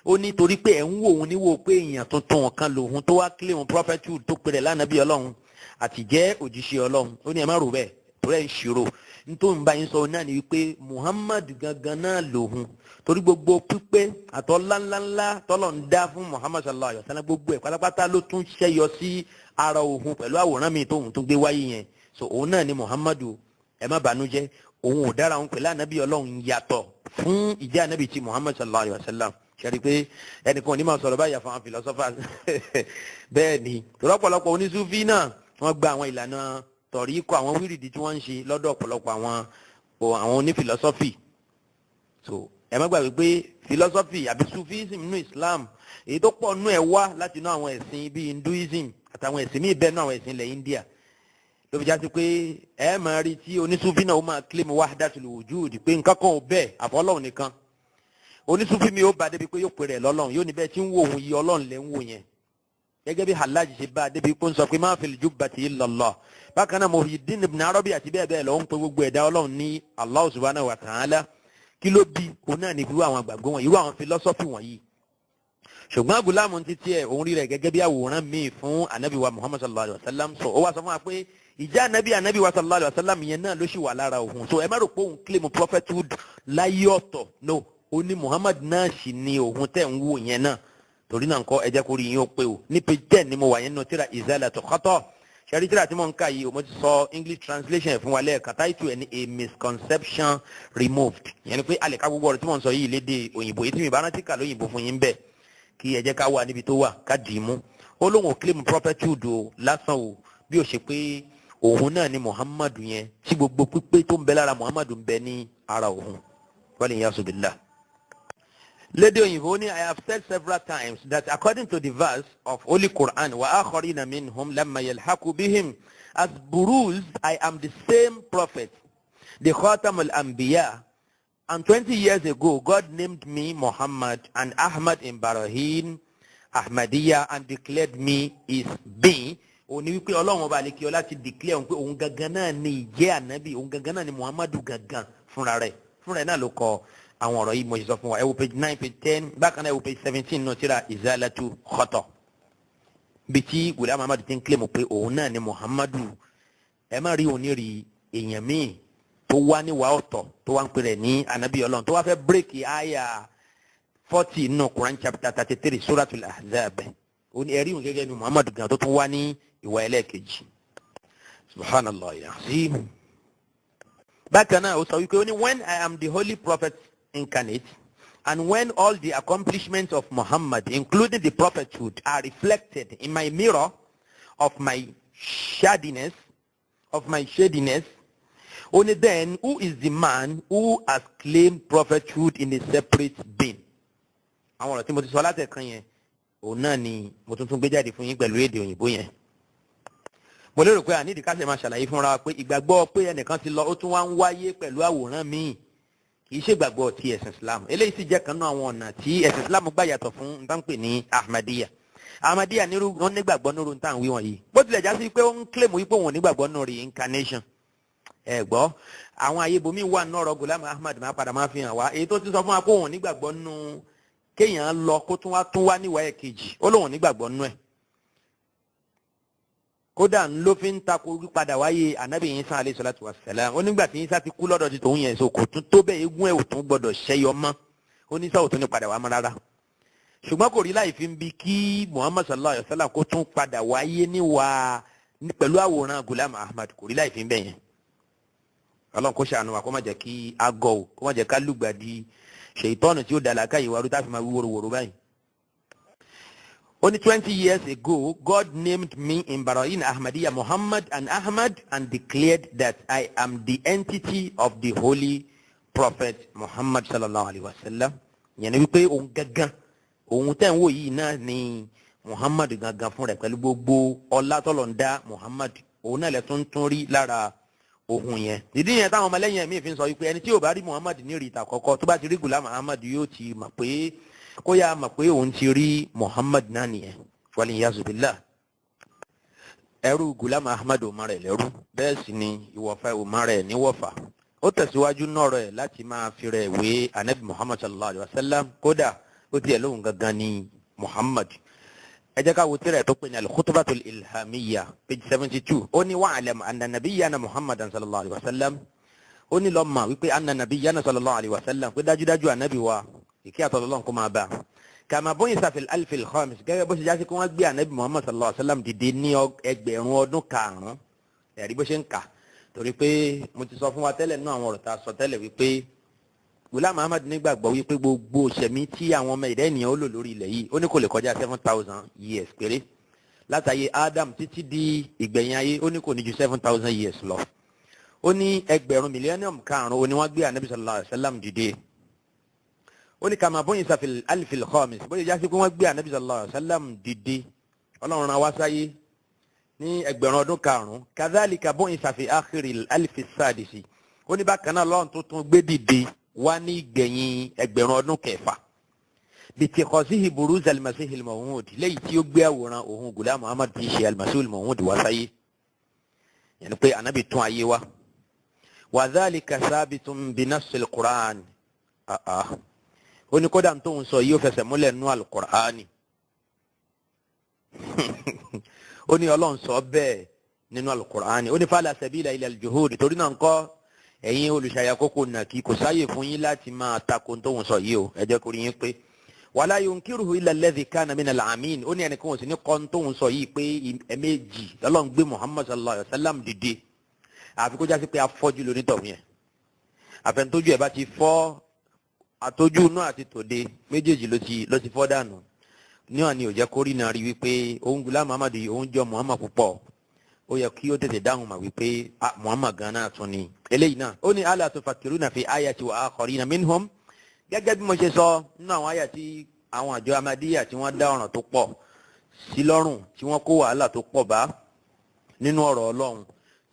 ó ní torí pé ẹ̀ ń wò òun níwò pé èèyàn tuntun kan lòun tó wá kílé òun prophethood tó pèrè lánàbí Ọlọ́run àti jẹ́ òjíṣẹ́ Ọlọ́run ó ní ẹ má rò bẹ́ẹ̀ torí ẹ̀ ń ṣírò nítorí bá yín sọ náà ni wípé Muhammad gangan náà lòun torí gbogbo pípé àtọ́ ńláńláńlá tọ́lọ̀ ń dá fún Muhammad sallallahu alayhi wa sallam gbogbo ẹ̀ pátápátá ló tún ṣẹ́yọ sí ara òun pẹ̀lú àwòrán mi tóun tún gbé wáyé yẹn so òun náà ni Muhammadu ẹ má bànújẹ́ òun ò dára òun pẹ̀lú ànábì Ọlọ́run yàtọ̀ fún ìjẹ́ ànábì tí Muhammad sallallahu alayhi wa sallam ṣẹ́rí pé ẹnìkan ní máa sọ̀rọ̀ báyìí àfọwọ́n philosophers bẹ́ẹ̀ ni ọ̀pọ̀lọpọ̀ onísúfí náà wọ́n gba àwọn ìlànà tọ̀ríkọ̀ àwọn wírìdì tí wọ́n ń ṣe lọ́dọ̀ ọ̀pọ̀lọpọ̀ àwọn oníphilosophy. So ẹ má gbàgbé pé philosophy àbí sufism nínú Islam èyí tó pọ̀ nínú ẹ̀ wá láti inú àwọn ẹ̀sìn bíi Hinduism àtàwọn ẹ̀sìn míì bẹ́ẹ̀ nínú àwọn ẹ̀sìn ilẹ̀ India ló fi já sí pé ẹ máa rí tí onísúfí náà ó máa claim wahdatul wujud pé nǹkan kan ò bẹ́ẹ̀ àfọlọ́run nìkan. Onísúfí mi ó bá débi pé yóò pè rẹ̀ lọ́lọ́run yóò ní bẹ́ẹ̀ tí ń wo òun yìí ọlọ́run lẹ́ ń wò yẹn gẹ́gẹ́ bí Hallaj ṣe bá débi pé ń sọ pé ma fil jubbati illa Allah. Bákan náà Muhyiddin Ibn Arabi àti bẹ́ẹ̀ bẹ́ẹ̀ lọ ń pe gbogbo ẹ̀dá ọlọ́run ní Allah subhanahu wa ta'ala. Kí ló bí òun náà ní irú àwọn àgbàgbọ́ wọn irú àwọn philosophy wọ̀nyí. Ṣùgbọ́n Gùlámù títí ẹ̀ òun rí rẹ̀ gẹ́gẹ́ bí àwòrán míì fún anabi wa Muhammad sallallahu alayhi wa sallam. So ó wá sọ fún wa pé ìjà anabi wa sallallahu alayhi wa sallam yẹn náà ló ṣì wà lára òun. So ẹ má rò pé òun claim prophethood láyé ọ̀tọ̀ no ó ní Muhammad náà sì ni òun tẹ̀ ń wò yẹn náà. Torí náà nǹkan ẹ jẹ́ kó rí yín ó pé o ní page 10 ni mo wà yẹn nínú tíra Izalatul Khata. Ṣẹ́rí tíra tí mo ń kà yìí mo ti sọ English translation fún wa lẹ́ẹ̀kan title ẹ̀ ní a misconception removed. Ìyẹn ni pé a lè ka gbogbo ọ̀rọ̀ tí mo ń sọ yìí lédè òyìnbó èyí tí mi bá rántí kà lóyìnbó fún yín bẹ́ẹ̀ kí ẹ jẹ́ ká wà níbi tó wà ká dì í mú. Ó lóun ò claim prophethood o lásán o bí ó ṣe pé òun náà ni Muhammadu yẹn tí gbogbo pípé tó ń bẹ lára Muhammadu ń bẹ ní ara òun. Wal iyasu billah. Lédè òyìnbó ni I have said several times that according to the verse of Holy Quran wa akharina minhum lamma yalhaqu bihim as buruz I am the same prophet the Khatam al-Anbiya and 20 years ago God named me Muhammad and Ahmad in Barahin Ahmadiyya and declared me his being. Ó ní wípé Ọlọ́run ọba àlekí ọlá ti declare pé òun gangan náà ni ìjẹ́ ànábì òun gangan náà ni Muhammadu gangan fúnra rẹ̀ náà ló kọ àwọn ọ̀rọ̀ yìí mo ṣe sọ fún wa ẹ wo page 9 page 10 bákan náà ẹ wo page 17 náà tíra Izalatul Khata bí tí Ghulam Ahmad ti ń claim pé òun náà ni Muhammadu. Ẹ má rí òní rí èèyàn míì tó wá níwà ọ̀tọ̀ tó wá ń pè rẹ̀ ní anabi Ọlọ́run tó wá fẹ́ bírèkì àyà 40 nínú Quran chapter 33 Suratul Ahzab ó ní ẹ̀rí òun gẹ́gẹ́ bí Muhammadu gan tó tún wá ní ìwà ẹlẹ́ẹ̀kejì subhanallah azim. Bákan náà ó sọ wípé ó ní when I am the holy prophet incarnate and when all the accomplishments of Muhammad including the prophethood are reflected in my mirror of my shadiness only then who is the man who has claimed prophethood in a separate being. Àwọn ọ̀rọ̀ tí mo ti sọ látẹ̀kan yẹn òun náà ni mo tún gbé jáde fún yín pẹ̀lú èdè òyìnbó yẹn. Mo lérò pé àníìdí ká ṣe máa ṣàlàyé fúnra pé ìgbàgbọ́ pé ẹnìkan ti lọ ó tún wá ń wáyé pẹ̀lú àwòrán míì kì í ṣe ìgbàgbọ́ ti ẹ̀sìn Islam. Eléyìí sì jẹ́ kan náà àwọn ọ̀nà tí ẹ̀sìn Islam gbà yàtọ̀ fún nǹkan pè ní Ahmadiyya nírú wọn nígbàgbọ́ nírú nǹkan wí wọ̀nyí bó tilẹ̀ já sí pé ó ń claim wípé òun nígbàgbọ́ nínú reincarnation. Ẹ gbọ́ àwọn ayébomi wà nínú ọ̀rọ̀ Ghulam Ahmad máa padà máa fi hàn wá èyí tó ti sọ fún wa pé òun nígbàgbọ́ nínú kéèyàn lọ kó tún wá níwà ẹ̀kejì ó lóun nígbàgbọ́ nínú ẹ̀. Kódà ló fi ń takò padà wáyé Ànábì Ìsá alayhi salatu wassalam ó nígbà tí Ìsá ti kú lọ́dọ̀ ti tòun yẹn so kò tún tó bẹ́ẹ̀ eégún ẹ̀ ò tún gbọ́dọ̀ ṣẹ́yọ mọ́ ó ní sáà ò tún ní padà wá mọ́ rárá. Ṣùgbọ́n kò rí láì fi ń bi kí Muhammad sallallahu alayhi wa sallam kó tún padà wáyé níwà pẹ̀lú àwòrán Ghulam Ahmad kò rí láì fi ń bẹ̀ yẹn. Ọlọ́run kó ṣàánú wa kó má jẹ́ kí a gọ̀ ò kó má jẹ́ ká lùgbàdì ṣèyítọ́nù tí ó dà lákàyè wa rú tá fi máa wí wòrowòro báyìí. Only 20 years ago, God named me in Barahin Ahmadiyya Muhammad and Ahmad and declared that I am the entity of the Holy Prophet Muhammad sallallahu alaihi wasallam. Yẹn ni wípé òun gangan, òun tẹ́ ń wò yìí náà ni Muhammad gangan fún rẹ̀ pẹ̀lú gbogbo ọlá tọ́lọ̀ ń dá Muhammad. Òun náà lè tún rí lára ohun yẹn. Ìdí yẹn táwọn ọmọlẹ́yìn ẹ̀mí fi ń sọ wípé ẹni tí ò bá rí Muhammad ní ìrìtà kọ̀ọ̀kan tó bá ti rí Ghulam Ahmad yóò ti mọ̀ pé kó yá mọ̀ pé òun ti rí Muhammad náà nìyẹn wal iyazu billah. Ẹrú Ghulam Ahmad ò mọ rẹ̀ lẹ́rú bẹ́ẹ̀ sì ni ìwọ̀fà ò mọ rẹ̀ níwọ̀fà. Ó tẹ̀síwájú náà rẹ̀ láti máa fi rẹ̀ wé anabi Muhammad sallallahu alayhi wa sallam kódà ó tiẹ̀ lóhùn gangan ní Muhammad. Ẹ jẹ́ ká wo tírà tó pè ní al-Khutbatul Ilhamiyya page 72 ó ní wa'lam anna nabiyyana Muhammadan sallallahu alayhi wa sallam ó ní lọ mà wípé anna nabiyyana sallallahu alayhi wa sallam pé dájúdájú anabi wa ìkí àtọ̀lọ́lọ́n kó máa bá kama bu'itha fil alfil khamis gẹ́gẹ́ bó ṣe já sí kí wọ́n gbé anabi Muhammad sallallahu alayhi wa sallam dìde ní ẹgbẹ̀rún ọdún karùn-ún ẹ̀rí bó ṣe ń kà torí pé mo ti sọ fún wa tẹ́lẹ̀ nínú àwọn ọ̀rọ̀ tá a sọ tẹ́lẹ̀ wípé Ghulam Ahmad nígbàgbọ́ wípé gbogbo ṣẹ̀mí tí àwọn ọmọ ẹ̀dá ènìyàn ó lò lórí ilẹ̀ yìí ó ní kò lè kọjá 7,000 years péré látàyè Adam títí di ìgbẹ̀yìn ayé ó ní kò ní ju 7,000 years lọ. ó ní ẹgbẹ̀rún millennium karùn-ún ó ní wọ́n gbé Ànábì sallallahu alaihi wasallam dìde. ó ní kama bu'itha fil alfil khamis bó ṣe já sí pé wọ́n gbé Ànábì sallallahu alaihi wasallam dìde Ọlọ́run rán wá sáyé ní ẹgbẹ̀rún ọdún karùn-ún kadhalika bu'itha fi akhiril alfi sadisi ó ní bákan náà Ọlọ́run tó tún gbé dìde wá ní ìgbẹ̀yìn ẹgbẹ̀rún ọdún kẹfà bitikhasihi buruz al-masih al-maw'ud lẹ́yìn tí ó gbé àwòrán òun Ghulam Ahmad tí í ṣe al-masih al-maw'ud wá sáyé yẹn pé Ànábì tún ayé wá wa dhalika thabitun bi nass al-Qur'an ó ní kódà tó ń sọ yìí ó fẹsẹ̀ múlẹ̀ nú al-Qur'ani ó ní Ọlọ́run sọ bẹ́ẹ̀ nínú al-Qur'ani ó ní fala sabila ila al-juhud torí náà ńkọ́ ẹ̀yin olùṣàyàkókò nàkí kò sáyè fún yín láti máa takò tó ń sọ yìí o ẹ jẹ́ kó rí yín pé wala yunkiruhu illa alladhi kana min al-amin ó ní ẹnìkan ò sí ní kọ́ tó ń sọ yìí pé ẹ̀ẹ̀mejì Ọlọ́run gbé Muhammad sallallahu alayhi wa sallam dìde àfi kó jásí pé afọ́jú lónítọ̀hún yẹn àfẹnutójú ẹ̀ bá ti fọ́ àtójú inú àti tòde méjèèjì ló ti fọ́ dànù níwọ̀n ni ò jẹ́ kó rí náà rí wípé òun Ghulam Muhammad òun jọ Muhammad púpọ̀ ó yẹ kí ó tètè dáhùn mà wípé Muhammad gan-an tún ni eléyìí náà ó ní ala tufakkiruna fi ayati wa akharina minhum gẹ́gẹ́ bí mo ṣe sọ nínú àwọn àyà tí àwọn àjọ Ahmadiyya tí wọ́n dá ọ̀ràn tó pọ̀ sí lọ́rùn tí wọ́n kó wàhálà tó pọ̀ bá nínú ọ̀rọ̀ Ọlọ́run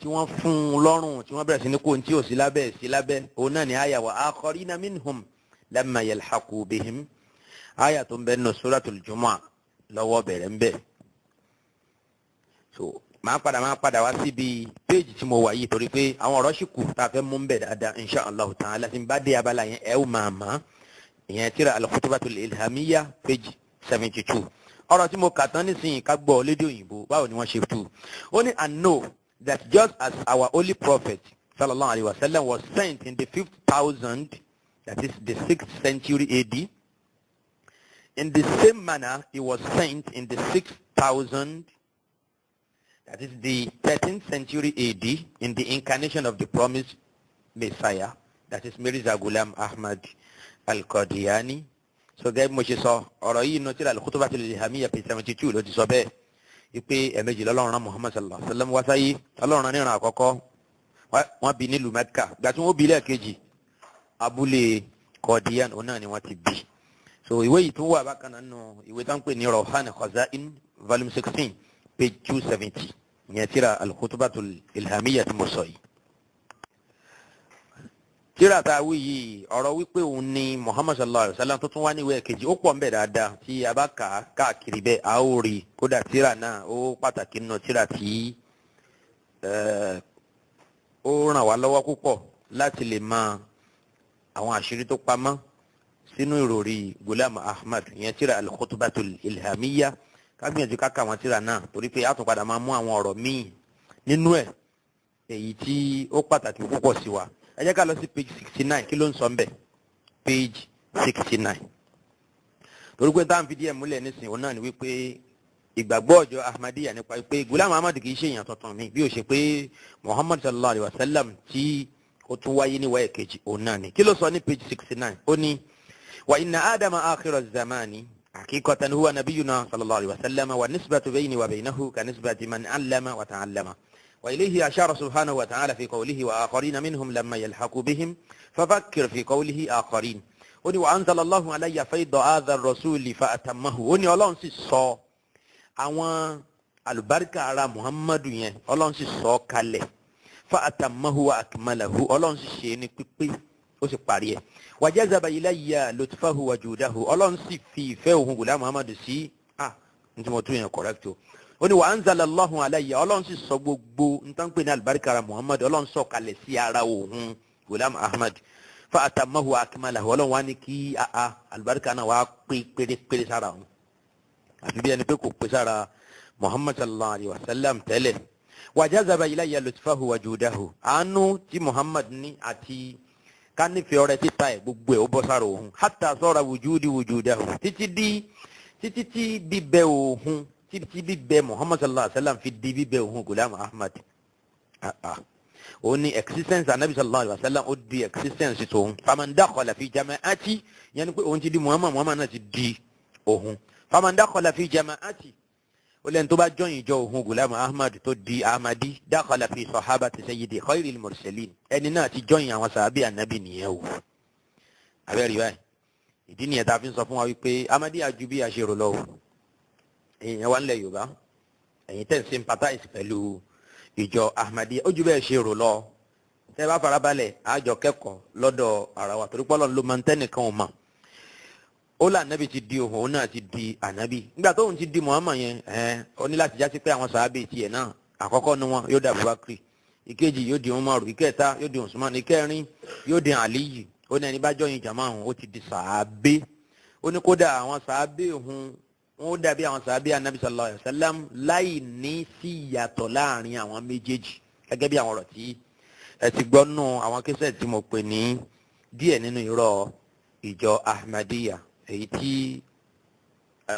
tí wọ́n fún un lọ́rùn tí wọ́n bẹ̀rẹ̀ sí ní kó tí ò sí lábẹ́ òun náà ni àyà wa akharina minhum lamma yalhaqu bihim àyà tó ń bẹ nínú suratul Jumu'ah lọ́wọ́ bẹ̀rẹ̀ ń bẹ̀. So máa padà wá síbi péjì tí mo wà yìí torí pé àwọn ọ̀rọ̀ ṣì kù tá a fẹ́ mú ń bẹ̀ dáadáa insha Allah ta'ala tí n bá dé abala yẹn ẹ ó máa mọ̀ ìyẹn tíra al-Khutbatul Ilhamiyya page 72 ọ̀rọ̀ tí mo kà tán nísìnyí ká gbọ́ lédè òyìnbó báwo ni wọ́n ṣe tú ó ní and know that just as our holy prophet sallallahu alayhi wa sallam was sent in the 5,000 that is the 6th century AD in the same manner he was sent in the 6,000 that is the 13th century AD in the incarnation of the promised Messiah, that is Mirza Ghulam Ahmad al-Qadiani. So gẹ́gẹ́ bí mo ṣe sọ ọ̀rọ̀ yìí inú tírà al-Khutbatul Ilhamiyya page 72 ló ti sọ bẹ́ẹ̀ wípé ẹ̀ẹ̀mejì lọ́lọ́run rán Muhammad sallallahu alaihi wasallam wá sáyé Ọlọ́run rán níran àkọ́kọ́ wọ́n bí nílùú Mẹ́kà gbà tí wọ́n bí lẹ́ẹ̀kejì abúlé Qadian òun náà ni wọ́n ti bí. So ìwé yìí tún wà bákan náà nínú ìwé tó ń pè ní Rawhan Khaza'in volume 16 page 270 ìyẹn tírà al-Khutbatul Ilhamiyya tí mo sọ yìí. Tírà tá a wí yìí ọ̀rọ̀ wípé òun ni Muhammad sallallahu alayhi wa sallam tó tún wá níwèé kejì ó pọ̀ ń bẹ dáadáa tí a bá kà á káàkiri bẹ́ẹ̀ a ó rí kódà tírà náà ó pàtàkì nínú tírà tí ó ràn wá lọ́wọ́ púpọ̀ láti lè mọ àwọn àṣírí tó pamọ́ sínú ìròrí Ghulam Ahmad ìyẹn tírà al-Khutbatul Ilhamiyya kágbìyànjú ká kà wọ́n tírà náà torí pé a tún padà máa mú àwọn ọ̀rọ̀ míì nínú ẹ̀ èyí tí ó pàtàkì púpọ̀ sí wa. Ẹ jẹ́ ká lọ sí page 69 kí ló ń sọ ńbẹ̀ page 69 torí pé táwọn fìdí ẹ̀ múlẹ̀ nísìnyí òun náà ni wípé ìgbàgbọ́ ọjọ́ Ahmadiyya nípa pé Ghulam Ahmad kì í ṣe èèyàn tuntun ni bí ó ṣe pé Muhammad sallallahu alayhi wa sallam tí ó tún wáyé ní wáyé kejì òun náà ni kí ló sọ ní page 69 ó ní wa inna Adama akhira zamani حقيقة هو نبينا صلى الله عليه وسلم والنسبة بيني وبينه كنسبة من علم وتعلم وإليه أشار سبحانه وتعالى في قوله وآخرين منهم لما يلحقوا بهم ففكر في قوله آخرين وني وأنزل الله علي فيض هذا الرسول فأتمه وني الله سيصو àwọn àlùbáríkà ara Muhammadu yẹn Ọlọ́run sì sọ kalẹ̀ فأتمه وأكمله Ọlọ́run sì ṣe ní pípé ó sì parí ẹ̀ wajazaba ilayya lutfahu wajudahu Ọlọ́run sì fi ìfẹ́ òun Ghulam Muhammadu sí ntí mo tún yẹn correct o ó ní wa anzala Allahu alayya Ọlọ́run sì sọ gbogbo nǹkan pé ní àlùbáríkà ara Muhammadu Ọlọ́run sọ kalẹ̀ sí ara òun Ghulam Ahmad fa atamahu wa akmalahu Ọlọ́run wá ní kí àlùbáríkà náà wá pé pérépéré sára òun àfi bí ẹni pé kò pé sára Muhammad sallallahu alayhi wa sallam tẹ́lẹ̀ wajazaba ilayya lutfahu wajudahu àánú tí Muhammad ní àti ká nífẹ̀ẹ́ ọrẹ títa ẹ̀ gbogbo ẹ̀ ó bọ́ sára òun hatta sara wujudi wujudahu títí tí bíbẹ òun títí bíbẹ Muhammad sallallahu alaihi wa sallam fi di bíbẹ òun Ghulam Ahmad ó ní existence anabi sallallahu alaihi wasallam ó di existence tó ń faman dakhala fi jama'ati yẹn ni pé òun ti di muhammad náà ti di òun faman dakhala fi jama'ati ó lẹ́nu tó bá jọyìn ìjọ òun Ghulam Ahmad tó di ahmadi dakhala fi sahabati sayyidi khairil mursalin ẹni náà ti jọyìn àwọn sàbí anabi nìyẹn o abẹ́rẹ́ báyìí ìdí nìyẹn tá a fi ń sọ fún wa wípé amadi aju bí a ṣe rò lọ o èèyàn wa ńlẹ̀ yorùbá ẹ̀yin tẹ̀ ń sympathize pẹ̀lú ìjọ ahmadi ojú bẹ́ẹ̀ ṣe rò lọ tẹ́ bá farabalẹ̀ àjọ kẹ́kọ̀ọ́ lọ́dọ̀ ara wa torí pọ́lọ́ ló máa ń tẹ́nìkan ò mọ̀ ó là ànábì ti di òun náà ti di ànábì nígbà tóun ti di muhammad yẹn ó ní láti jásí pé àwọn sàábì tiẹ̀ náà àkọ́kọ́ ni wọn yóò dà Abubakar ìkejì yóò di Umaru ìkẹta yóò di Usman ìkẹrin yóò di Aliyu ó ní ẹni bá jọyìn jàmá òun ó ti di sàábé ó ní kódà àwọn sàábé òun wọn ó dàbí àwọn sàábé anabi sallallahu alayhi wa sallam láì ní sí ìyàtọ̀ láàrin àwọn méjèèjì gẹ́gẹ́ bí àwọn ọ̀rọ̀ tí ẹ ti gbọ́ nù àwọn kẹsẹ̀ tí mo pè ní díẹ̀ nínú irọ́ ìjọ ahmadiyya èyí tí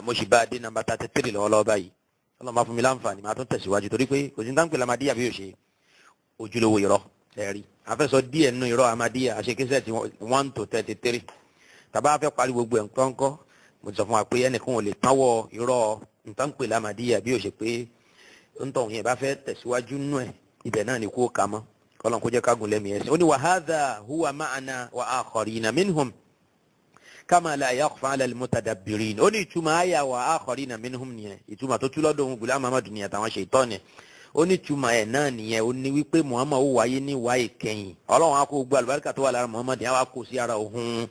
mo sì bá dé nàmbà 33 lọ́wọ́lọ́wọ́ báyìí ọlọ́run bá fún mi láǹfààní máa tún tẹ̀síwájú torí pé kò sí ní táǹpì lamadiyya bí yóò ṣe ojúlówó irọ́ ẹ̀rí afẹ́sọ díẹ̀ nínú irọ́ ahmadiyya àṣekẹsẹ̀ tí 1 to 33 tàbá afẹ́ parí gbogbo ẹ̀ ńkọ́ńkọ́ mo ti sọ fún wa pé ẹnìkan ò lè tánwọ́ irọ́ ntánpè lamadiyya bí yóò ṣe pé ntọ̀hún yẹn bá fẹ́ tẹ̀síwájú nínú ẹ̀ ibẹ̀ náà ni kó kà mọ́ kọ́lọ́n kó jẹ́ kágun lẹ́mìí ẹ̀sìn ó ní wa hadha huwa ma'ana wa akharina minhum kama la yakhfa ala al-mutadabbirin ó ní ìtumọ̀ àyà wa akharina minhum nìyẹn ìtumọ̀ tó tú lọ́dọ̀ ohun Ghulam Ahmad nìyẹn àtàwọn ṣètọ́ni ó ní ìtumọ̀ ẹ̀ náà nìyẹn ó ní wípé Muhammad ó wáyé ní wáyé kẹ́yìn ọlọ́run á kó gbogbo àlùbáríkà tó wà lára Muhammad yẹn á wá kó sí ara ohun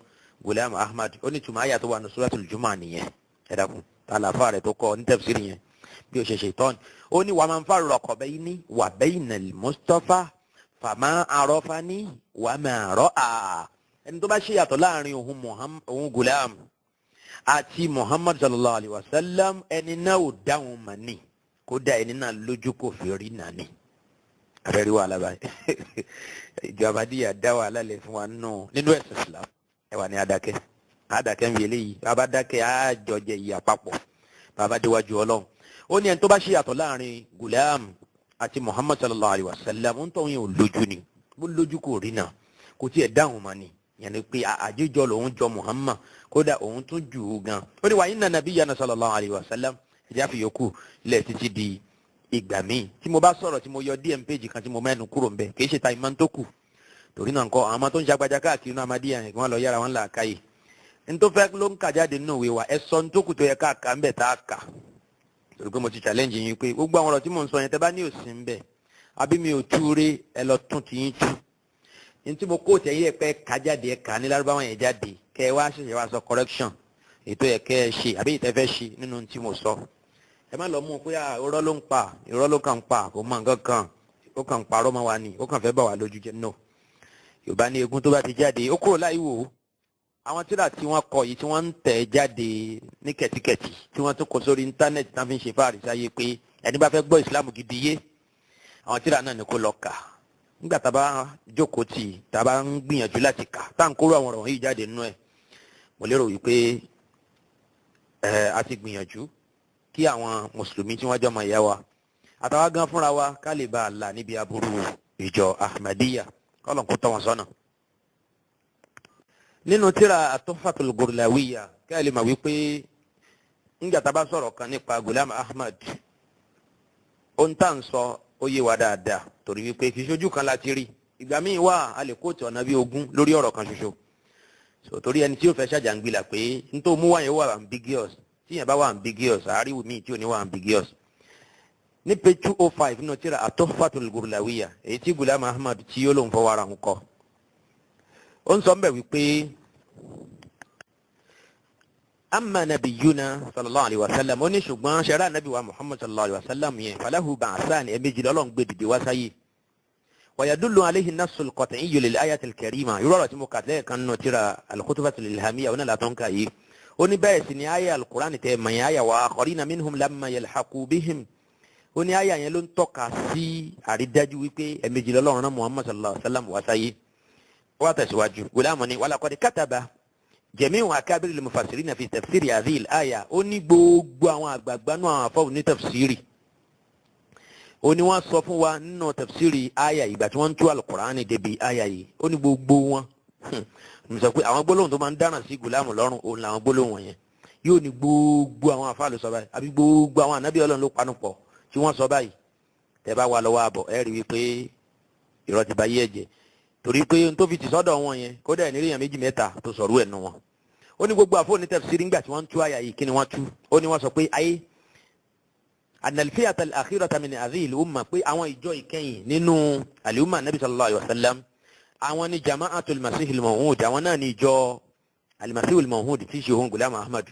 Ghulam Ahmad ó ní ìtumọ̀ àyà tó wà ní suratul Jumu'ah nìyẹn ẹ dákun tàlàfà rẹ̀ tó kọ́ ní tafsiri yẹn bí ó ṣe ṣètọ́ni ó ní wa man farraqa bayni wa bayna al-Mustafa fama arafani wa ma ra'a ẹni tó bá ṣe yàtọ̀ láàrin òun Ghulam àti Muhammad sallallahu alayhi wa sallam ẹni náà ò dáhùn mà ní kódà ẹni náà lójú kò fi rí nàní abẹ́rẹ́ wà lábàá ìjọba díyà dá wà lálẹ́ fún wa nínú ẹ̀sìn Islam ẹ wà ní adákẹ́ ń fi eléyìí bàbá dákẹ́ àjọjẹ ìyà papọ̀ bàbá déwájú Ọlọ́run ó ní ẹni tó bá ṣe yàtọ̀ láàrin Ghulam àti Muhammad sallallahu alayhi wa sallam ń tọ́ yẹn ò lójú ni bó lójú kò rí náà kò tiẹ̀ dáhùn mà ní yẹni pé àjíjọ lòun jọ Muhammad kódà òun tún jù ú gan ó ní wa inna nabiyyana sallallahu alayhi wa sallam ìjà fi yòókù lẹ̀ títí di ìgbà míì tí mo bá sọ̀rọ̀ tí mo yọ dm page kan tí mo mẹ́nu kúrò ńbẹ̀ kì í ṣe ta ìmọ̀ tó kù torí náà nǹkan àwọn ọmọ tó ń ṣàgbàjà káàkiri náà Ahmadiyya yẹn kí wọ́n lọ yára wọn là káyè ní tó fẹ́ ló ń kà jáde nínú ìwé wa ẹ sọ ní tó kù tó yẹ ká kà ńbẹ̀ tá a kà torí pé mo ti challenge yín pé gbogbo àwọn ọ̀rọ̀ tí mò ń sọ yẹn tẹ́ bá ní òsì ńbẹ̀ àbí mi ò túre ẹ lọ tún ti yín tú ntí mo kó tẹ yẹ pé kájáde ká ní lárúbáwọn yẹn jáde kẹ wá ṣẹ̀ṣẹ̀ wá sọ correction ètò yẹ kẹ ṣe àbí ìtẹ́fẹ́ ṣe nínú tí mo sọ ẹ má lọ mú un pé irọ́ ló ń pa irọ́ ló kàn ń pa kò mọ nǹkan kan ó kàn ń parọ́ mọ́ wa ni ó kàn fẹ́ bà wá lójú jẹ́ no Yorùbá ní egun tó bá ti jáde ó kúrò láì wò ó àwọn tíra tí wọ́n kọ yìí tí wọ́n ń tẹ̀ jáde ní kẹ̀tíkẹ̀tì tí wọ́n tún kọ sórí íńtánẹ́ẹ̀tì tá fi ń ṣe fáàrí sáyé pé ẹni bá fẹ́ gbọ́ ìsìlámù gidi yé àwọn tíra náà ni kó lọ kà nígbà tá a bá jókòó tì tá a bá ń gbìyànjú láti kà tá à ń kóró àwọn ọ̀rọ̀ yìí jáde nínú ẹ̀ mo lérò wípé a ti gbìyànjú kí àwọn mùsùlùmí tí wọ́n jọ mọ̀ ìyá wa àtàwọn gan fúnra wa ká lè bá a là níbi aburú ìjọ Ahmadiyya kọ́lọ̀ kó tọ́ wọn sọ́nà. nínú tíra At-Tuhfatul Gurlawiyya kí a lè mọ̀ wípé nígbà tá a bá sọ̀rọ̀ kan nípa Ghulam Ahmad ohun tá à ń sọ ó yé wa dáadáa torí wípé kì í ṣojú kan láti rí ìgbà míì wà a lè kóòtù ọ̀nà bíi 20 lórí ọ̀rọ̀ kan ṣoṣo so torí ẹni tí yóò fẹ́ ṣàjàngbìlà pé n tó mú wáyé wà ambiguous tí yẹn bá wà ambiguous àáríwò míì tí ò ní wà ambiguous ní page 205 nínú tíra At-Tuhfatul Gurlawiyya èyí tí Ghulam Ahmad tí yóò lòun fọwọ́ ara ń kọ ó ń sọ ń bẹ̀ wípé amma nabiyuna sallallahu alaihi wasallam ó ní ṣùgbọ́n ṣẹ̀rá nabi wa Muhammad sallallahu alaihi wasallam yẹn falahu ba'san ẹ̀mejì lọ́lọ́run gbé dìde wá sáyé wa yadullu alayhi an-nass al-qat'iyyu lil ayati al-karima yúrọ̀rọ̀ tí mo kà lẹ́ẹ̀ kan nù tíra al-khutbatul ilhamiyya wọn látọ̀ ń kà yìí ó ní bẹ́ẹ̀ sì ni ayé al-Qur'an tẹ́ mọ̀ yẹn ayé wa akharina minhum lamma yalhaqu bihim ó ní ayé yẹn ló ń tọ́ka sí àrídájú wípé ẹ̀mejì lọ́lọ́run rán Muhammad sallallahu alaihi wasallam wá sáyé wá tẹ̀síwájú Ghulam ní walaqad kataba jami'u akabir al-mufassirin fi tafsiri hadhihi al-aya ó ní gbogbo àwọn àgbààgbà náà àwọn afọ́ ní tafsiri ó ó ní wọ́n sọ fún wa nínú tafsiri aya yìí ìgbà tí wọ́n ń tú Al-Qur'ani débi aya yìí ó ní gbogbo wọn mo sọ pé àwọn gbólóhùn tó máa ń dáràn sí gùlámù lọ́rùn òun làwọn gbólóhùn wọ̀nyẹn yóò ní gbogbo àwọn àfáà ló sọ báyìí àbí gbogbo àwọn ànábì Ọlọ́run ló panu pọ̀ tí wọ́n sọ báyìí tẹ́ bá wà lọ́wọ́ àbọ̀ ẹ rí wípé irọ́ ti bá yé ẹ̀jẹ̀ torí pé n tó fi ti sọ́dọ̀ wọn yẹn kódà ẹ̀ nírí yàn méjì mẹ́ta tó sọ̀rọ̀ ẹ̀ nù wọn. ó ní gbogbo àfọ̀ ní tafsiri ńgbà tí wọ́n ń tú àyà yìí kí ni wọ́n tú ó ní wọ́n sọ pé ayé analfiyata al-akhirata min hadhihi al-umma pé àwọn ìjọ ìkẹyìn nínú al-umma nabi sallallahu alayhi wa sallam àwọn ni jama'atul masih al-maw'ud àwọn náà ni ìjọ al-masih al-maw'ud tí ṣe ohun Ghulam Ahmad.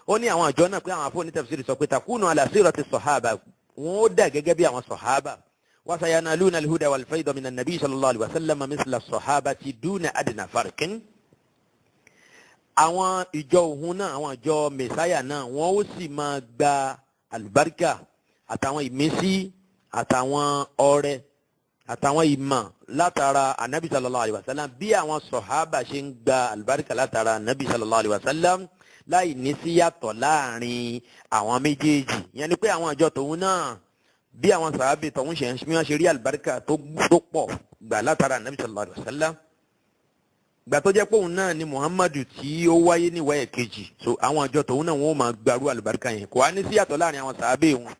ó ní àwọn ìjọ náà pé àwọn àfọ̀ ní tafsiri sọ pé takunu ala sirati sahaba wọn ó dà gẹ́gẹ́ bí àwọn sahaba وسينالون الهدى والفيض من النبي صلى الله عليه وسلم مثل الصحابة دون أدنى فرق. àwọn ìjọ òun náà àwọn ìjọ mẹsáyà náà wọn ó sì máa gba àlùbáríkà àtàwọn ìmísí àtàwọn ọrẹ àtàwọn ìmọ̀ látara anabi sallallahu alayhi wa sallam bí àwọn sọ̀hábà ṣe ń gba àlùbáríkà látara anabi sallallahu alayhi wa sallam láì ní síyàtọ̀ láàrin àwọn méjèèjì yẹn ni pé àwọn ìjọ tòun náà bí àwọn sàábì tọ̀hún ṣe ń ṣe rí àlùbáríkà tó pọ̀ gbà látara anabi sallallahu alayhi wa sallam gbà tó jẹ́ pé òun náà ni muhammadu tí ó wáyé ní wáyé kejì so àwọn àjọ tòun náà wọn ò máa gbarú àlùbáríkà yẹn kò wá ní síyàtọ̀ láàrin àwọn sàábì wọn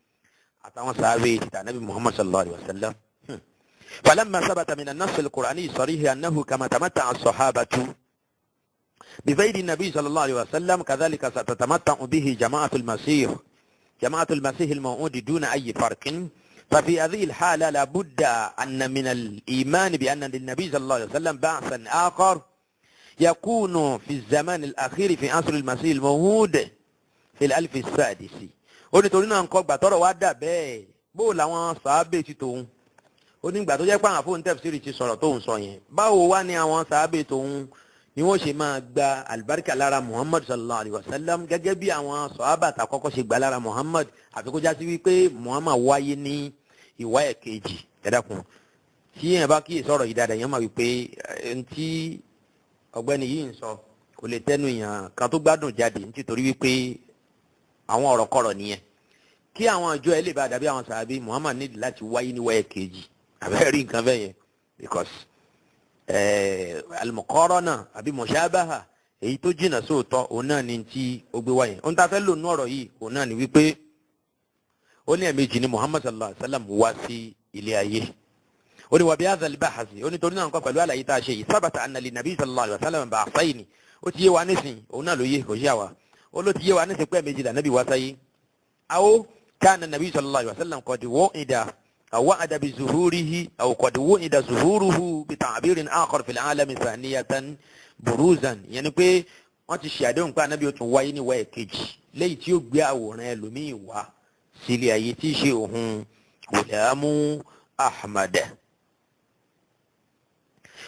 àtàwọn sàábì títà anabi muhammad sallallahu alayhi wa sallam. falamma sabata min an-nass al-qur'ani sarihi annahu kama tamatta'a as-sahabatu بفيد النبي صلى الله عليه وسلم كذلك ستتمتع به جماعة المسيح الموعود دون أي فرق. ففي هذه الحالة لابد أن من الإيمان بأن للنبي صلى الله عليه وسلم بعثا آخر يكون في الزمان الأخير في عصر المسيح الموعود في الألف السادس. ونتولينا نقول بطور وادع بي بولا وان صحابي تتون onígbà tó jẹ́ pé àwọn fóun tafsiri ti sọ̀rọ̀ tóun sọ yẹn báwo wá ní àwọn sàábé tóun ni wọ́n ṣe máa gba àlùbáríkà lára muhammad sallallahu alayhi wa sallam gẹ́gẹ́ bí àwọn sọ̀hábà tá kọ́kọ́ ṣe gbà lára muhammad àfi kó já sí wípé muhammad wáyé ní ìwá ẹ̀kejì ẹ̀dàkùn tí yẹn bá kíyè sọ̀rọ̀ yìí dáadáa yẹn máa wípé ntí ọ̀gbẹ́ni yìí ń sọ kò lè tẹnu yàn kan tó gbádùn jáde nítorí wípé àwọn ọ̀rọ̀ kọ̀rọ̀ nìyẹn kí àwọn ìjọ ẹ lè bá dàbí àwọn sàábé muhammad nídìí láti wáyé ní ìwá ẹ̀kejì àbẹ́rẹ́ rí nǹkan bẹ́ẹ̀ yẹn because al-muqarana àbí mushabaha èyí tó jìnnà sóòótọ́ òun náà ni tí ó gbé wáyé ohun tá a fẹ́ lò nú ọ̀rọ̀ yìí òun náà ni wípé ó ní ẹ̀mejì ni muhammad sallallahu alayhi wa sallam wá sí ilé ayé ó ní wa bi hadha al-bahthi ó ní torí náà nǹkan pẹ̀lú àlàyé tá a ṣe yìí sábàtà anna li nabi sallallahu alayhi wa sallam ba'thayni ó ti yé wa nísìn òun náà ló yé kò ṣe àwa ó ló ti yé wa nísìn pé ẹ̀mejì là nabi wá sáyé aw kana nabi sallallahu alayhi wa sallam qad wu'ida أو وعد بظهوره أو قد وعد ظهوره بتعبير آخر في العالم ثانية بروزا يعني pé wọ́n ti ṣe àdéhùn pé Ànábì ó tún wáyé ní wáyé kejì lẹ́yìn tí ó gbé àwòrán ẹlòmíì wá sílé ayé tí í ṣe òun Ghulam Ahmad.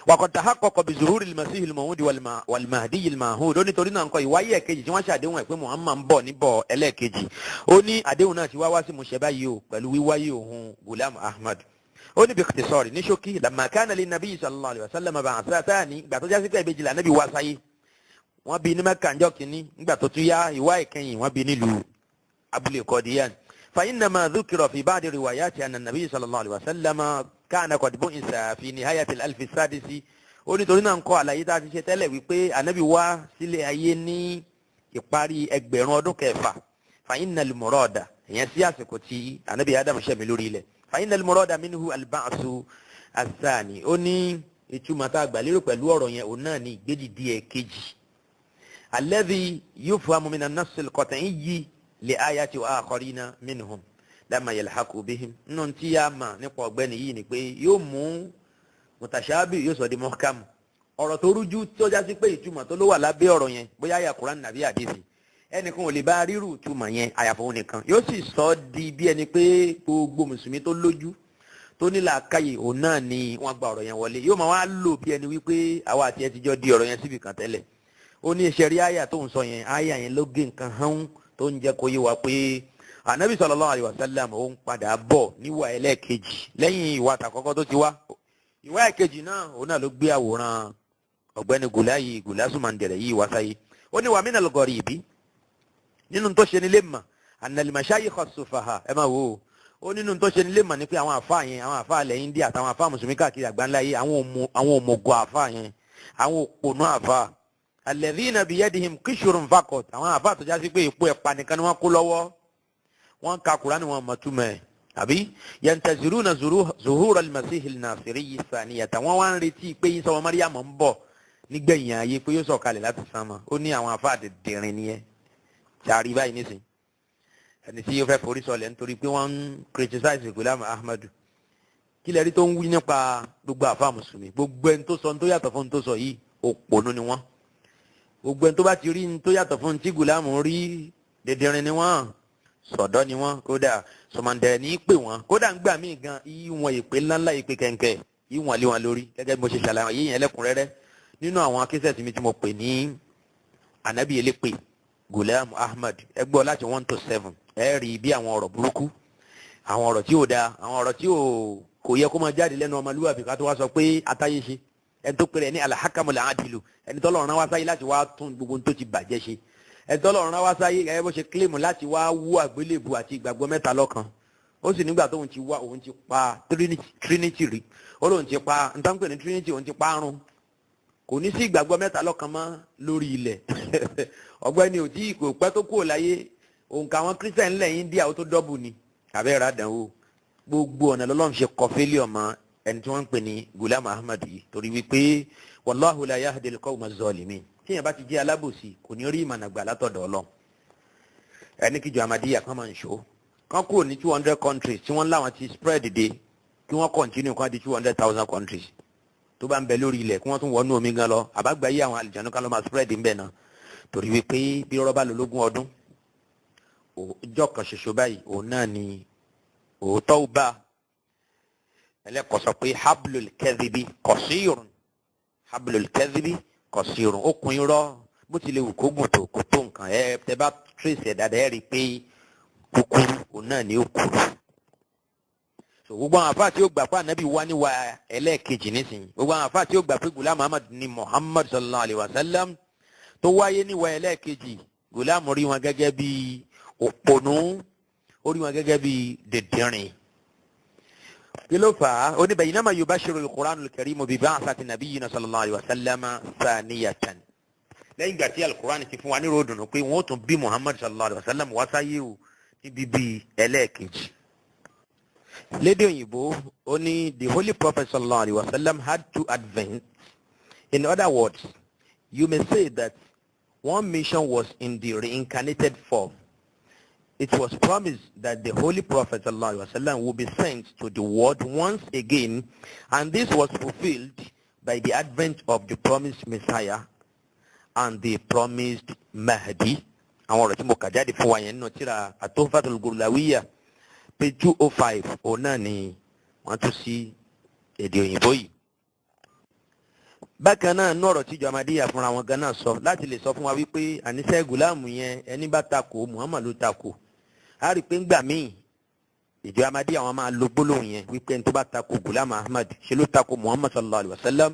وقد تحقق بظهور المسيح الموعود والمهدي المعهود ó ní torí náà nǹkan ìwáyé ẹ̀kejì tí wọ́n ṣe àdéhùn ẹ̀ pé Muhammad ń bọ̀ níbọ̀ ẹlẹ́ẹ̀kejì ó ní àdéhùn náà ti wá wá sí mo ṣe báyìí o pẹ̀lú wíwáyé òun Ghulam Ahmad. ó ní باختصار ní ṣókí لما كان للنبي صلى الله عليه وسلم بعثتان ìgbà tó jásí pé ìbejì l'Ànábì wá sáyé wọ́n bí ní Mẹ́kà ńjọ́ kìíní nígbà tó tún yá ìwá ìkẹyìn wọ́n bí nílùú abúlé Qadiyan. فإنما ذكر في بعض الروايات أن النبي صلى الله عليه وسلم كان قد بعث في نهاية الألف السادس ó ní torí náà ń kọ́ àlàyé tá a ti ṣe tẹ́lẹ̀ wípé Ànábì wá sílé ayé ní ìparí ẹgbẹ̀rún ọdún kẹfà فإن المراد ìyẹn sí àsìkò tí Ànábì Ádámù ṣẹ̀mí lórí ilẹ̀ فإن المراد منه البعث الثاني ó ní ìtumọ̀ tá a gbà lérò pẹ̀lú ọ̀rọ̀ yẹn òun náà ní ìgbédìdí ẹ̀kejì الذي يفهم من النص القطعي لآيات آخرين منهم لما يلحقوا بهم nínú tí a mọ̀ nípa ọ̀gbẹ́ni yìí ni pé yóò mú mutashabi yóò sọ di muhkam ọ̀rọ̀ tó rújú tó já sí pé ìtumọ̀ tó ló wà lábẹ́ ọ̀rọ̀ yẹn bóyá àyà Kùránì nàbí àdìsí ẹnìkan ò lè bá rírù ìtumọ̀ yẹn àyàfọ̀ òun nìkan yóò sì sọ di bí ẹni pé gbogbo mùsùlùmí tó lójú tó ní làákàyè òun náà ni wọ́n gba ọ̀rọ̀ yẹn wọlé yóò máa wá lò bí ẹni wípé àwa àti ẹ ti jọ di ọ̀rọ̀ yẹn síbi kan tẹ́lẹ̀ ó ní ìṣẹ̀rí àyà tó ń sọ yẹn àyà yẹn ló gé nǹkan hán tó ń jẹ́ kó yé wa pé Ànábì sallallahu alaihi wasallam ó ń padà bọ̀ níwà ẹlẹ́ẹ̀kejì lẹ́yìn ìwà àtàkọ́kọ́ tó ti wá ìwà ẹ̀kejì náà òun náà ló gbé àwòrán ọ̀gbẹ́ni Gulasu Mandela yìí wá sáyé ó ní wa minal gharibi nínú tó ṣe nílé mà anna al-mashayikh as-sufaha ẹ máa wò ó nínú tó ṣe nílé mọ̀ ní pé àwọn àfáà yẹn àwọn àfáà ilẹ̀ India àtàwọn àfáà mùsùlùmí káàkiri àgbáńlá yìí àwọn òmùgọ̀ àfáà yẹn àwọn òpònú àfáà alladhina biyadihim qishrun faqat àwọn àfáà tó já sí pé èpo ẹ̀pà nìkan ni wọ́n kó lọ́wọ́ wọ́n ka Kùránì wọn mọ̀ túmọ̀ ẹ̀ àbí yantaziruna zuhura al-masih an-nasiri thaniyata wọ́n wá ń retí pé Ìsá ọmọ Maryam ń bọ̀ nígbẹ̀yìn ayé pé yóò sọ̀kalẹ̀ láti sánmọ̀ ó ní àwọn àfáà dìndìnrín nìyẹn ṣàrí báyìí nísìnyí ẹni tí yóò fẹ́ forí sọlẹ̀ nítorí pé wọ́n ń criticize Ghulam Ahmadu kí lẹ́rí tó ń wí nípa gbogbo àfa mùsùlùmí gbogbo ẹni tó sọ ní tó yàtọ̀ fún ní tó sọ yìí òpònú ni wọ́n gbogbo ẹni tó bá ti rí ní tó yàtọ̀ fún ní tí Ghulam rí dẹdẹrin ni wọ́n sọ̀dọ́ ni wọ́n kódà sọmọdẹ ní í pè wọ́n kódà ń gbà míì gan ìwọ̀n ìpè ńláńlá ìpè kẹ̀kẹ́ ìwọ̀n lé wọn lórí gẹ́gẹ́ bí mo ṣe ṣàlàyé yìí yẹn lẹ́kùnrẹ́rẹ́ nínú àwọn akẹ́sẹ̀tì mi tí mo pè ní Ànábì elépè Ghulam Ahmad ẹ gbọ́ láti 1 to 7 ẹ rí bí àwọn ọ̀rọ̀ burúkú àwọn ọ̀rọ̀ tí ò dáa àwọn ọ̀rọ̀ tí kò yẹ kó máa jáde lẹ́nu ọmọlúwàbí ká tó wá sọ pé atáyé ṣe ẹni tó pèrè ní alhakamul adilu ẹni tọ́lọ́run rán wá sáyé láti wá tún gbogbo tó ti bàjẹ́ ṣe ẹni tọ́lọ́run rán wá sáyé gẹ́gẹ́ bó ṣe kílèmù láti wá wú àgbélébù àti ìgbàgbọ́ mẹ́ta lọ́kan ó sì nígbà tóun ti wá òun ti pa trinity rí ó lóun ti pa n tán pè ní trinity òun ti parun kò ní sí ìgbàgbọ́ mẹ́ta lọ́kan mọ́ lórí ilẹ̀ ọgbẹ́ni ò tí kò pẹ́ tó kúrò láyé òǹkà àwọn kírísítẹ̀n ńlẹ̀ India ó tó dọ́bù ni àbẹ́rẹ́ àdánwò gbogbo ọ̀nà lọ́lọ́run ṣe kọ fẹ́lẹ́ ọmọ ẹni tí wọ́n ń pè ní Ghulam Ahmad yìí torí wípé wallahu la yahdi al-qawma az-zalimin tíyẹn bá ti jẹ́ alábòsí kò ní rí ìmọ̀nà gbà látọ̀dọ̀ Ọlọ́run ẹni kíjọ Ahmadiyya kan máa ń ṣó kan kúrò ní 200 countries tí wọ́n láwọn ti spread dé kí wọ́n continue kan di 200,000 countries tó bá ń bẹ lórí ilẹ̀ kí wọ́n tún wọnú omi gan lọ àbágbáyé àwọn àlùjànnú kan ló máa spread ń bẹ̀ náà torí wípé bí rọ́bà lológún ọdún ọjọ́ kan ṣoṣo báyìí òun náà ni òótọ́ ó bá ẹlẹ́kọ̀ọ́ sọ pé hablul kadhibi qasirun hablul kadhibi qasirun okùn irọ́ bó tilẹ̀ wù kó gùn tó kó tó nǹkan ẹ tẹ bá trace ẹ̀ dáadáa ẹ rí i pé kúkúrú òun náà ni ó kúrú. so gbogbo àwọn àfáà tí ó gbà pé ànábì wá níwà ẹlẹ́ẹ̀kejì nísìnyí gbogbo àwọn àfáà tí ó gbà pé Ghulam Ahmad ni Muhammad sallallahu alayhi wa sallam tó wáyé níwà ẹlẹ́ẹ̀kejì Ghulam rí wọn gẹ́gẹ́ bí òpònú ó rí wọn gẹ́gẹ́ bí dẹ̀dẹ̀rìn kí ló fà á ó ní baynama yubashiru al-Qur'anul Karim bi ba'thati nabiyyina sallallahu alayhi wa sallam thaniyatan lẹ́yìn ìgbà tí al-Qur'an ti fún wa ní ròdùnú pé wọ́n ó tún bí Muhammad sallallahu alayhi wa sallam wá sáyé o ní bíbí ẹlẹ́ẹ̀kejì lédè òyìnbó ó ní the holy prophet sallallahu alayhi wa sallam had two advents in other words you may say that one mission was in the reincarnated form. It was promised that the Holy Prophet ﷺ would be sent to the world once again, and this was fulfilled by the advent of the promised Messiah and the promised Mahdi. Àwọn ọ̀rọ̀ tí mo kà jáde fún wa yẹn nínú tírà At-Tuhfatul Gurlawiyya page 205 òun náà ni wọ́n tún sí èdè òyìnbó yìí. Bákan náà ní ọ̀rọ̀ tíjọ Ahmadiyya fúnra wọn gan náà sọ láti lè sọ fún wa wípé àníṣe Ghulam yẹn ẹni bá takò Muhammad ló takò a rí i pé ńgbà míì ìjọ Ahmadiyya àwọn máa lo gbólóhùn yẹn wípé ẹni tó bá takò Ghulam Ahmad ṣe ló takò Muhammad sallallahu alayhi wa sallam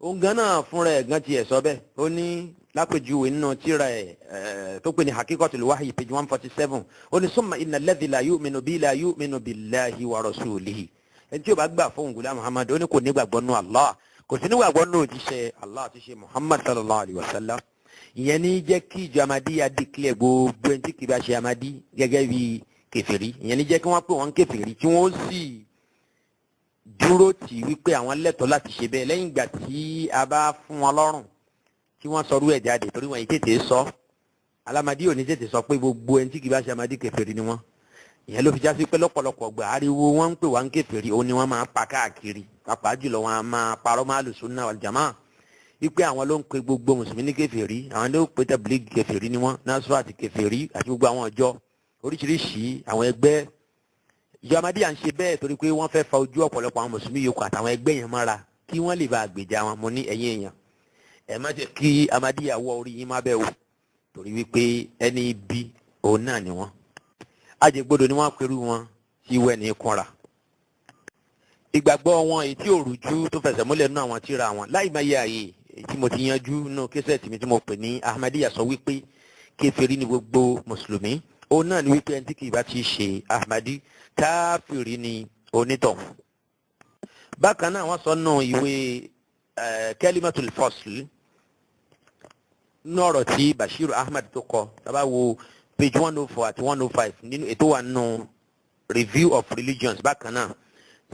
òun gan náà fúnra ẹ̀ gan tiẹ̀ sọ bẹ́ẹ̀ ó ní lápèjúwe nínú tírà ẹ̀ tó pè ní Haqiqatul Wahyi page 147 ó ní summa inna alladhi la yu'minu bi la yu'minu billahi wa rasulihi ẹni tí ó bá gbà fún Ghulam Ahmad ó ní kò nígbàgbọ́ nù Allah kò sí nígbàgbọ́ nù òjíṣẹ́ Allah ti ṣe Muhammad sallallahu alayhi wa sallam ìyẹn ní jẹ́ kí ìjọ Ahmadiyya declare gbogbo ẹni tí kì bá ṣe Ahmadi gẹ́gẹ́ bí kèfèrí ìyẹn ní jẹ́ kí wọ́n pè wọ́n kèfèrí tí wọ́n sì dúró tì wípé àwọn lẹ́tọ̀ọ́ láti ṣe bẹ́ẹ̀ lẹ́yìn ìgbà tí a bá fún wọn lọ́rùn tí wọ́n sọrú ẹ̀ jáde torí wọn yìí tètè sọ Al-Ahmadiyya ò ní tètè sọ pé gbogbo ẹni tí kì bá ṣe Ahmadi kèfèrí ni wọ́n ìyẹn ló fi já sí pé lọ́pọ̀lọpọ̀ gbà ariwo wọn ń pè wá ń kèfèrí òun ni wọ́n máa pa káàkiri pàápàá jùlọ wọn máa parọ́ máa lù Sunnah wal Jamaa wípé àwọn ló ń pe gbogbo mùsùlùmí ní kèfèrí àwọn ló ń pe Tabligh kèfèrí ni wọ́n Nasrat kèfèrí àti gbogbo àwọn ọjọ́ oríṣiríṣi àwọn ẹgbẹ́ ìjọ Ahmadiyya ń ṣe bẹ́ẹ̀ torí pé wọ́n fẹ́ fa ojú ọ̀pọ̀lọpọ̀ àwọn mùsùlùmí yòókù àtàwọn ẹgbẹ́ yẹn mọ́ra kí wọ́n lè bá àgbèjà wọn mo ní ẹ̀yin èèyàn ẹ má jẹ́ kí Ahmadiyya wọ orí yín má bẹ́ẹ̀ wò torí wípé ẹni bí òun náà ni wọ́n àjẹgbodò ni wọ́n pẹ̀lú wọn tí wẹ́ ní kúnra ìgbàgbọ́ wọn èyí tí ò rújú tó fẹsẹ̀ múlẹ̀ nínú àwọn tírà wọn láì má yẹ àyè tí mo ti yanjú nínú késẹ̀tì mi tí mo pè ní Ahmadiyya sọ wípé kèfèrí ni gbogbo mùsùlùmí òun náà ni wípé ẹni tí kì í bá ti ṣe Ahmadi káfìrí ni onítọ̀hún. bákan náà wọ́n sọ nù ìwé Kalimatul Fasl nọ̀rọ̀ tí Bashir Ahmad tó kọ tábà wo page 104 àti 105 nínú ètò wà nù review of religions bákan náà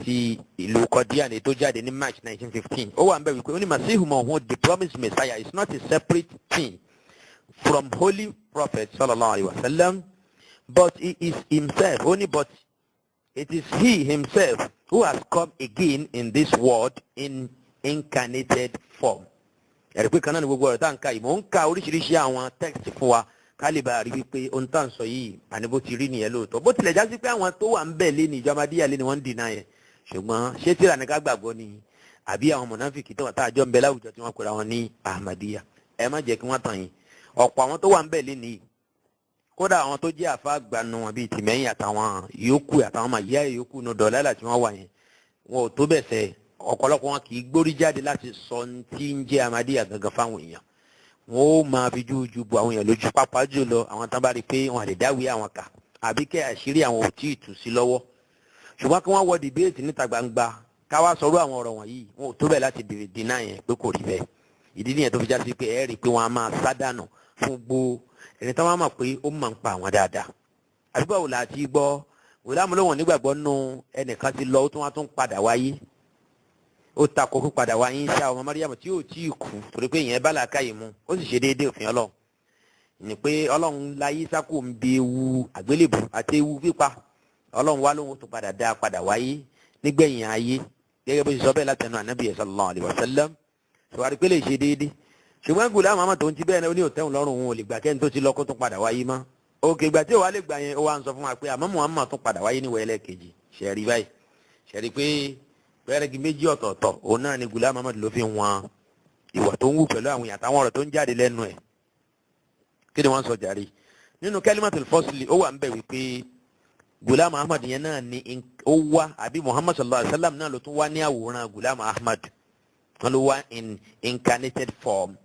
ti ìlú Qadian ètò jáde ní March 1915 ó wà ń bẹ̀ wípé ó ní Masihu Maud the promised Messiah is not a separate thing from Holy Prophet sallallahu alaihi wasallam, but he is himself only, but it is he himself who has come again in this world in incarnated form. ẹ̀rí pé kan náà ni gbogbo ọ̀rọ̀ tá à ń ka yìí mò ń ka oríṣiríṣi àwọn text fún wa ká lè bá a rí wípé ohun tá à ń sọ yìí àní bó ti rí nìyẹn lóòótọ́ bó tilẹ̀ já sí pé àwọn tó wà ń bẹ̀ lé ní ìjọ Ahmadiyya lé ni wọ́n ń dènà yẹn ṣùgbọ́n ṣé tíra ní ká gbàgbọ́ ni àbí àwọn mọ̀nàfíkì tó wà tá àjọ ń bẹ láwùjọ tí wọ́n pera wọn ní Ahmadiyya. ẹ má jẹ́ kí wọ́n tàn yín ọ̀pọ̀ àwọn tó wà ń bẹ̀ lé ní kódà àwọn tó jẹ́ àfa àgbànú wọn bíi tìmẹ́yìn àtàwọn yòókù àtàwọn màyíyá yòókù nù dọ̀lálà tí wọ́n wà yẹn wọn ò tó bẹ̀ sẹ́ ọ̀pọ̀lọpọ̀ wọn kì í gbórí jáde láti sọ tí ń jẹ́ Ahmadiyya gangan fáwọn èèyàn wọn ó máa fi jújú bu àwọn èèyàn lójú pápá jùlọ àwọn tán bá rí i pé wọn lè dáwé àwọn kà àbí kẹ́ àṣírí àwọn ò tí ì tú sí lọ́wọ́ ṣùgbọ́n kí wọ́n wọ dìbéètì níta gbangba káwá sọ̀rọ̀ àwọn ọ̀rọ̀ wọ̀nyí wọn ò tó bẹ̀ láti dènà yẹn pé kò rí bẹ́ẹ̀ ìdí nìyẹn tó fi já sí pé ẹ rí i pé wọ́n á máa sádànù fún gbogbo ẹni tó máa mọ̀ pé ó máa ń pa àwọn dáadáa àdúgbò wò láti gbọ́ wòlámù lóhùn nígbàgbọ́ nù ẹnìkan ti lọ ó tún wá tún padà wáyé ó takò kó padà wáyé ṣá ọmọ Mariam tí ò tí ì kú torí pé ìyẹn bá làákàyè mu ó sì ṣe déédéé òfin Ọlọ́run ní pé Ọlọ́run láyé sákò ń bi ewu àgbélébù àti ewu pípa Ọlọ́run wá lóhùn tó padà dá padà wáyé nígbẹ̀yìn ayé gẹ́gẹ́ bó ṣe sọ bẹ́ẹ̀ látẹnu Ànábì sallallahu alaihi wasallam ṣùgbọ́n pé lè ṣe déédéé ṣùgbọ́n Ghulam Ahmad tó ń ti bẹ́ẹ̀ náà ó ní òtẹ́hùn lọ́rùn òun ò lè gbà kẹ́ni tó ti lọ kó tún padà wáyé mọ́ òkè ìgbà tí ò wá lè gbà yẹn ó wá ń sọ fún wa pé àmọ́ Muhammad tún padà wáyé níwọ̀ ẹlẹ́ẹ̀kejì ṣẹ̀rí báyìí ṣẹ̀rí pé pẹ́ẹ́rẹ́gì méjì ọ̀tọ̀ọ̀tọ̀ òun náà ni Ghulam Ahmad ló fi wọn ìwà tó ń wù pẹ̀lú àwọn èèyàn àtàwọn ọ̀rọ̀ tó ń jáde lẹ́nu ẹ̀ kí ni wọ́n sọ jàre nínú Kalimatul Fasl ó wà ń bẹ̀ wípé Ghulam Ahmad yẹn náà ni ó wá àbí Muhammad sallallahu alayhi wa sallam náà ló tún wá ní àwòrán Ghulam Ahmad wọn ló wá in incarnated form.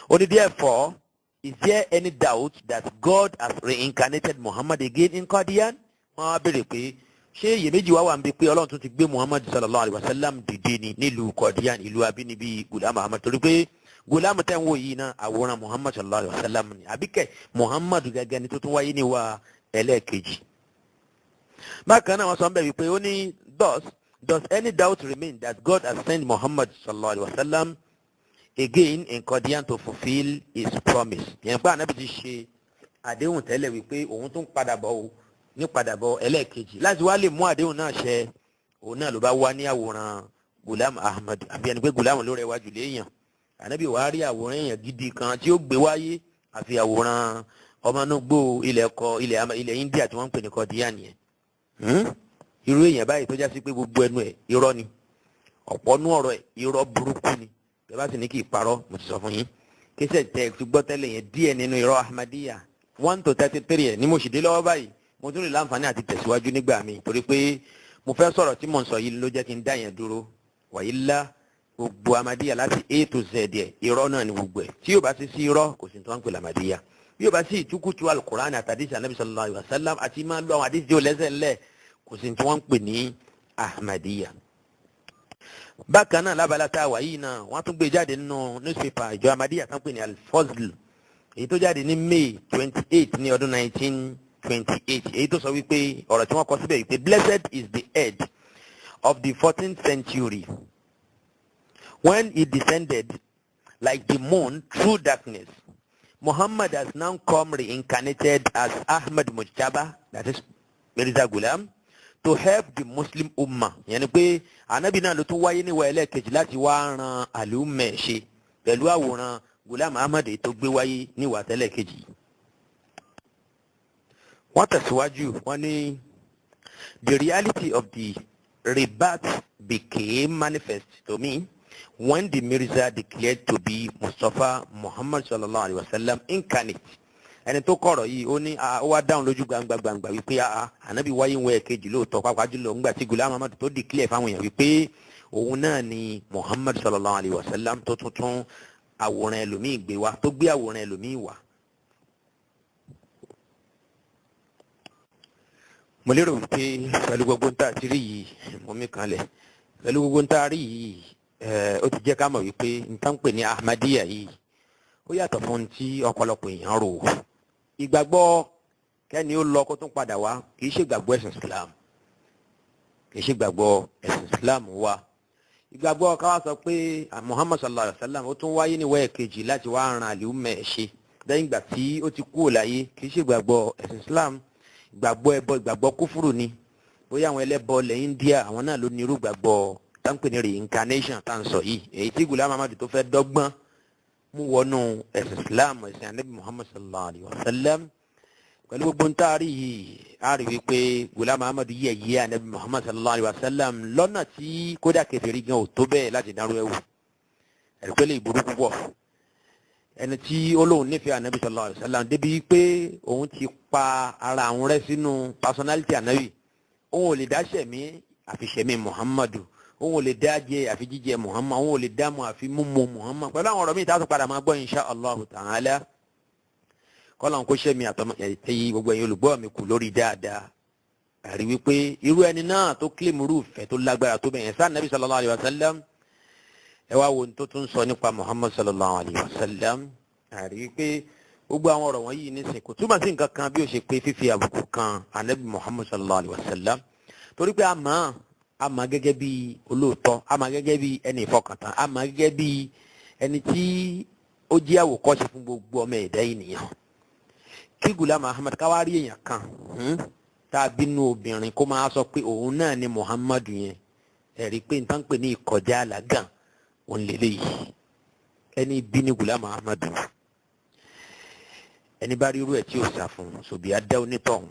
Only therefore, is there any doubt that God has reincarnated Muhammad again in Qadian? Wọ́n á béèrè pé ṣé iyèméjì wá wà ń bí pé Ọlọ́run tún ti gbé Muhammad sallallahu alayhi wa sallam dìde ní nílùú Qadian ìlú abínibí Ghulam Ahmad torí pé Ghulam tẹ̀ ń wò yìí náà àwòrán Muhammad sallallahu alayhi wa sallam ni àbíkẹ́ Muhammad gẹ́gẹ́ ni tó tún wáyé ní wa ẹlẹ́ẹ̀kejì. Bákan náà wọ́n sọ ń bẹ̀ wípé ó ní does any doubt remain that God has sent Muhammad sallallahu alayhi wa sallam again in Qadian to fulfil his promise? Yẹn pé Ànábì ti ṣe àdéhùn tẹ́lẹ̀ wípé òun tún padà bọ̀ o ní padà bọ̀ ẹlẹ́ẹ̀kejì láti wá lè mú àdéhùn náà ṣẹ òun náà ló bá wá ní àwòrán Ghulam Ahmad àbí ẹni pé Ghulam ló rẹwà jù léèyàn Ànábì wàá rí àwòrán èèyàn gidi kan tí ó gbé wáyé àfi àwòrán ọmọnúgbò ilẹ̀ India tí wọ́n ń pè ní Qadian yẹn irú èèyàn báyìí tó já sí pé gbogbo ẹnu ẹ̀ irọ́ ni ọ̀pọ̀ nú ọ̀rọ̀ ẹ̀ irọ́ burúkú ni bẹ́ẹ̀ bá sì ní kí ì parọ́ mo ti sọ fún yín kíṣẹ́ tẹ fi gbọ́ tẹ́lẹ̀ yẹn díẹ̀ nínú irọ́ Ahmadiyya 1 to 33 ẹ̀ ni mo sì dé lọ́wọ́ báyìí mo tún lè láǹfààní àti tẹ̀síwájú nígbà mi torí pé mo fẹ́ sọ̀rọ̀ tí mo ń sọ yìí ló jẹ́ kí n dá yẹn dúró wàyí lá gbogbo Ahmadiyya láti A to Z ẹ̀ irọ́ náà ni gbogbo ẹ̀ tí yóò bá sí irọ́ kò sí tó ń pè l'Ahmadiyya bí yóò bá sí ìtukùtù Al-Qur'an àtàdísì Ànábì sallallahu alaihi wasallam àti máa lo àwọn àdísì tí ó lẹ́sẹ̀ ńlẹ̀ kò sí tí wọ́n ń pè ní Ahmadiyya. Bákan náà lábala tá a wà yìí náà wọ́n tún gbé jáde nínú newspaper ìjọ Ahmadiyya tán pè ní Al-Fazl èyí tó jáde ní May 28 ní ọdún 1928 èyí tó sọ wípé ọ̀rọ̀ tí wọ́n kọ síbẹ̀ wípé blessed is the head of the 14th century when he descended like the moon through darkness. Muhammad has now come reincarnated as Ahmad Mujtaba, that is Mirza Ghulam, to help the Muslim Ummah. Yẹni pé Ànábì náà ló tún wáyé ní wàhálà kejì láti wá ran àlùmẹ̀ ṣe pẹ̀lú àwòrán Ghulam Ahmad tó gbé wáyé ní wàhálà kejì. Wọ́n tẹ̀síwájú wọ́n ní the reality of the rebirth became manifest to me when the Mirza declared to be Mustafa Muhammad sallallahu alaihi wasallam incarnate. Ẹni tó kọ̀rọ̀ yìí ó ní ó wá dáhùn lójú gbangba wípé Ànábì wáyé ń wọ ẹ̀kejì lóòótọ́ pàápàá jùlọ ńgbà tí Ghulam Ahmad tó declare fáwọn èèyàn wípé òun náà ni Muhammad sallallahu alaihi wasallam tó tuntun àwòrán ẹlòmíì gbé wá tó gbé àwòrán ẹlòmíì wá. mo lérò wípé pẹ̀lú gbogbo ń tà tí rí yìí mo mí kanlẹ̀ pẹ̀lú gbogbo ń tà rí yìí ó ti jẹ́ ká mọ̀ wípé n tán pè ní Ahmadiyya yìí ó yàtọ̀ fún ohun tí ọ̀pọ̀lọpọ̀ èèyàn rò. Ìgbàgbọ́ kẹ́ni ó lọ kó tún padà wá kì í ṣe ìgbàgbọ́ ẹ̀sìn Islam, kì í ṣe ìgbàgbọ́ ẹ̀sìn Islam wa. Ìgbàgbọ́ ká wá sọ pé Muhammad sallallahu alaihi wa sallam ó tún wáyé níwọ̀ ẹ̀kejì láti wá ran àlùmọ̀ ẹ̀ ṣe lẹ́yìn ìgbà tí ó ti kúrò láyé, kì í ṣe ìgbàgbọ́ ẹ̀sìn Islam. Ìgbàgbọ́ ẹbọ, ìgbàgbọ́ kúfùrù ni. Bóyá àwọn ẹlẹ́bọ ilẹ̀ India àwọn náà ló ní irú ìgbàgbọ́ táǹpẹ̀ ní reincarnation tá à ń sọ yìí, èyí tí Ghulam Ahmad tó fẹ́ dọ́gbọ́n mú wọnú ẹ̀sìn Islam, ẹ̀sìn Ànábì Muhammad sallallahu alaihi wa sallam. Pẹ̀lú gbogbo ń taari yìí a rí wípé Ghulam Ahmad yẹ̀yẹ́ Ànábì Muhammad sallallahu alaihi wa sallam lọ́nà tí kódà kèfèrí gan ò tó bẹ́ẹ̀ láti dárú ẹ̀wù. Ẹ̀rí pé lè burú púpọ̀. Ẹni tí ó lóun nífẹ̀ẹ́ Ànábì sallallahu alaihi wa sallam débi pé òun ti pa ara àwọn rẹ̀ sínú personality Ànábì. Òun ò lè dá ṣẹ̀mí àfi ṣẹ̀mí Muhammadu, òun ò lè dá jẹ àfi jíjẹ Muhammad, òun ò lè dá mu àfi mímu Muhammad. Pẹ̀lú àwọn ọ̀rọ̀ míì tá a tún padà máa gbọ́ insha Allahu ta'ala. Kọ́lọ́n kó ṣẹ́mi àtẹ̀yí gbogbo ẹ̀yin olùgbọ́ mi kù lórí dáadáa. Àrí wípé irú ẹni náà tó kílèmù rúfẹ́ tó lágbára tó bẹ̀yẹn sáà Nabi sallallahu alayhi wa sallam. Ẹ wá wo tó tún sọ nípa Muhammad sallallahu alayhi wa sallam. Àrí wípé gbogbo àwọn ọ̀rọ̀ wọ̀nyí nísìn kò túmọ̀ sí nǹkan kan bí ó ṣe pé fífi àbùkù kan Ànábì Muhammad sallallahu alayhi wa sallam. Torí pé a mọ̀ gẹ́gẹ́ bí olóòótọ́, a mọ̀ gẹ́gẹ́ bí ẹni ìfọkàntán, a mọ̀ gẹ́gẹ́ bí ẹni tí ó jẹ́ àwòkọ́ṣe fún gbogbo ọmọ ẹ̀dá ènìyàn. Kí Ghulam Ahmad ká wá rí èèyàn kan tá a bínú obìnrin kó máa sọ pé òun náà ni Muhammad yẹn, ẹ̀rí pé n tán pè ní ìkọjá àlàgàn òun lélẹ́yìí. Ẹni bí ní Ghulam Ahmad, ẹni bá rí irú ẹ̀ tí ó sà fún sòbí adá onítọ̀hún.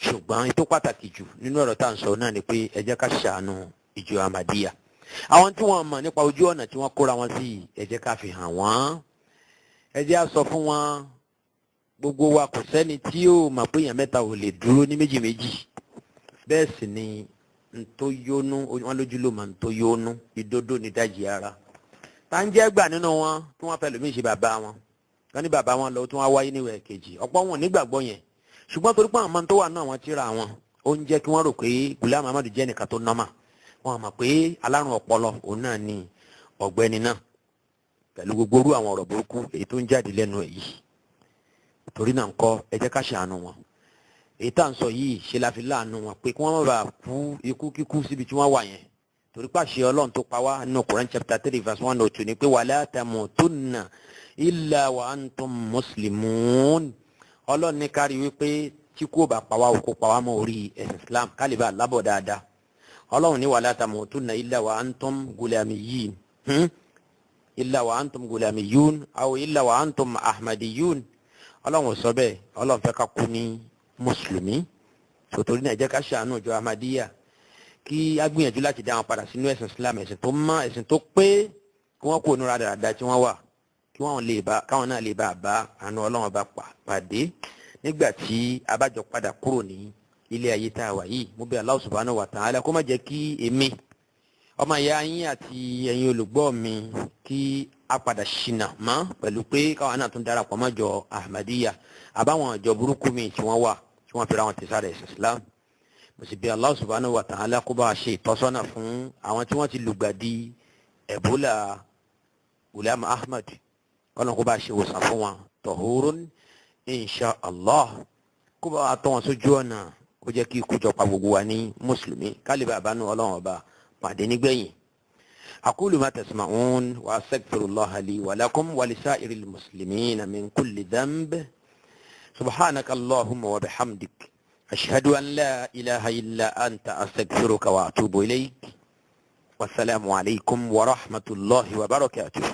Ṣùgbọ́n ètò pàtàkì jù nínú ọ̀rọ̀ tá à ń sọ náà ni pé ẹ jẹ́ ká ṣàánú ìjọ Ahmadiyya. Àwọn tí wọ́n mọ̀ nípa ojú ọ̀nà tí wọ́n kóra wọn sí, ẹ jẹ́ ká fi hàn wọ́n. Ẹ jẹ́ á sọ fún wọn. Gbogbo wa kò sẹ́ni tí yóò mọ̀ pé èèyàn mẹ́ta ò lè dúró ní méjì méjì. Bẹ́ẹ̀ sì ni ntó yónú, wọn lójú ló mọ̀ ntó yónú, ìdodo ní dájì ara. Tá ń jẹ́ gbà nínú wọn tí wọ́n fẹ́ lómi ṣe bàbá wọn. Wọ́n ní bàbá wọn lọ tí wọ́n wáyé níwẹ̀ kejì. Ọ̀pọ̀ wọn nígbàgbọ́ yẹn. Ṣùgbọ́n torí pé àwọn ọmọ tó wà náà wọ́n tíra wọn, ó ń jẹ́ kí wọ́n rò pé Ghulam Ahmad jẹ́ nìkan tó nọ́mà. Wọ́n mọ̀ pé alárùn ọpọlọ òun náà ni ọ̀gbẹ́ni náà. Pẹ̀lú gbogbo orú àwọn ọ̀rọ̀ burúkú èyí tó ń jáde lẹ́nu ẹ̀ yìí. Torí náà ńkọ́ ẹ jẹ́ ká ṣàánú wọn. Èyí tá à ń sọ yìí ṣe la fi láàánú wọn pé kí wọ́n má bàa kú ikú kíkú síbi tí wọ́n wà yẹn. Torí pàṣẹ Ọlọ́run tó pa wá nínú Quran chapter 3 verse 102 ni pé wala tamutunna illa wa antum muslimun. Ọlọ́run ní kárí wípé tí kò bá pa wá o kò pa wá mọ́ orí ẹ̀sìn Islam ká lè bá lábọ̀ dáadáa. Ọlọ́run ní wala tamutunna illa wa antum gulamiyyin. Illa wa antum gulamiyun aw illa wa antum ahmadiyun. Ọlọ́run sọ bẹ́ẹ̀, Ọlọ́run fẹ́ ká kú ní mùsùlùmí. Sòtòrí náà jẹ́ ká ṣàánú ìjọ Ahmadiyya kí á gbìyànjú láti dá wọn padà sínú ẹ̀sìn Islam, ẹ̀sìn tó mọ́, ẹ̀sìn tó pé, kí wọ́n kó onúra dáadáa tí wọ́n wà, kí káwọn náà lè bá àánú Ọlọ́run bá pàdé nígbà tí a bá jọ padà kúrò ní ilé ayé tá a wà yìí. Mo bẹ̀ Allah subhanahu wa ta'ala kó má jẹ́ kí èmi ọmọ ìyá yín àti ẹ̀yin olùgbọ́ mi kí a padà ṣìnà mọ́ pẹ̀lú pé káwọn náà tún darapọ̀ mọ́ ìjọ Ahmadiyya àbáwọn ìjọ burúkú mi tí wọ́n wà tí wọ́n fi ra wọn ti sáré ẹ̀sìn Islam. Mo sì bẹ̀ Allah subhanahu wa ta'ala kó bá a ṣe ìtọ́sọ́nà fún àwọn tí wọ́n ti lùgbàdì Ebola Ghulam Ahmad. Ọlọ́run kó bá a ṣe ìwòsàn fún wọn tahurun insha Allah. Kó bá a tọ́ wọn sójú ọ̀nà, kó jẹ́ kí ikú jọ pa gbogbo wa ní mùsùlùmí kálíbà àbánú Ọlọ́run ọba pàdé nígbẹ̀yìn. أقول ما تسمعون وأستغفر الله لي ولكم ولسائر المسلمين من كل ذنب. سبحانك اللهم وبحمدك أشهد أن لا إله إلا أنت أستغفرك وأتوب إليك. والسلام عليكم ورحمة الله وبركاته.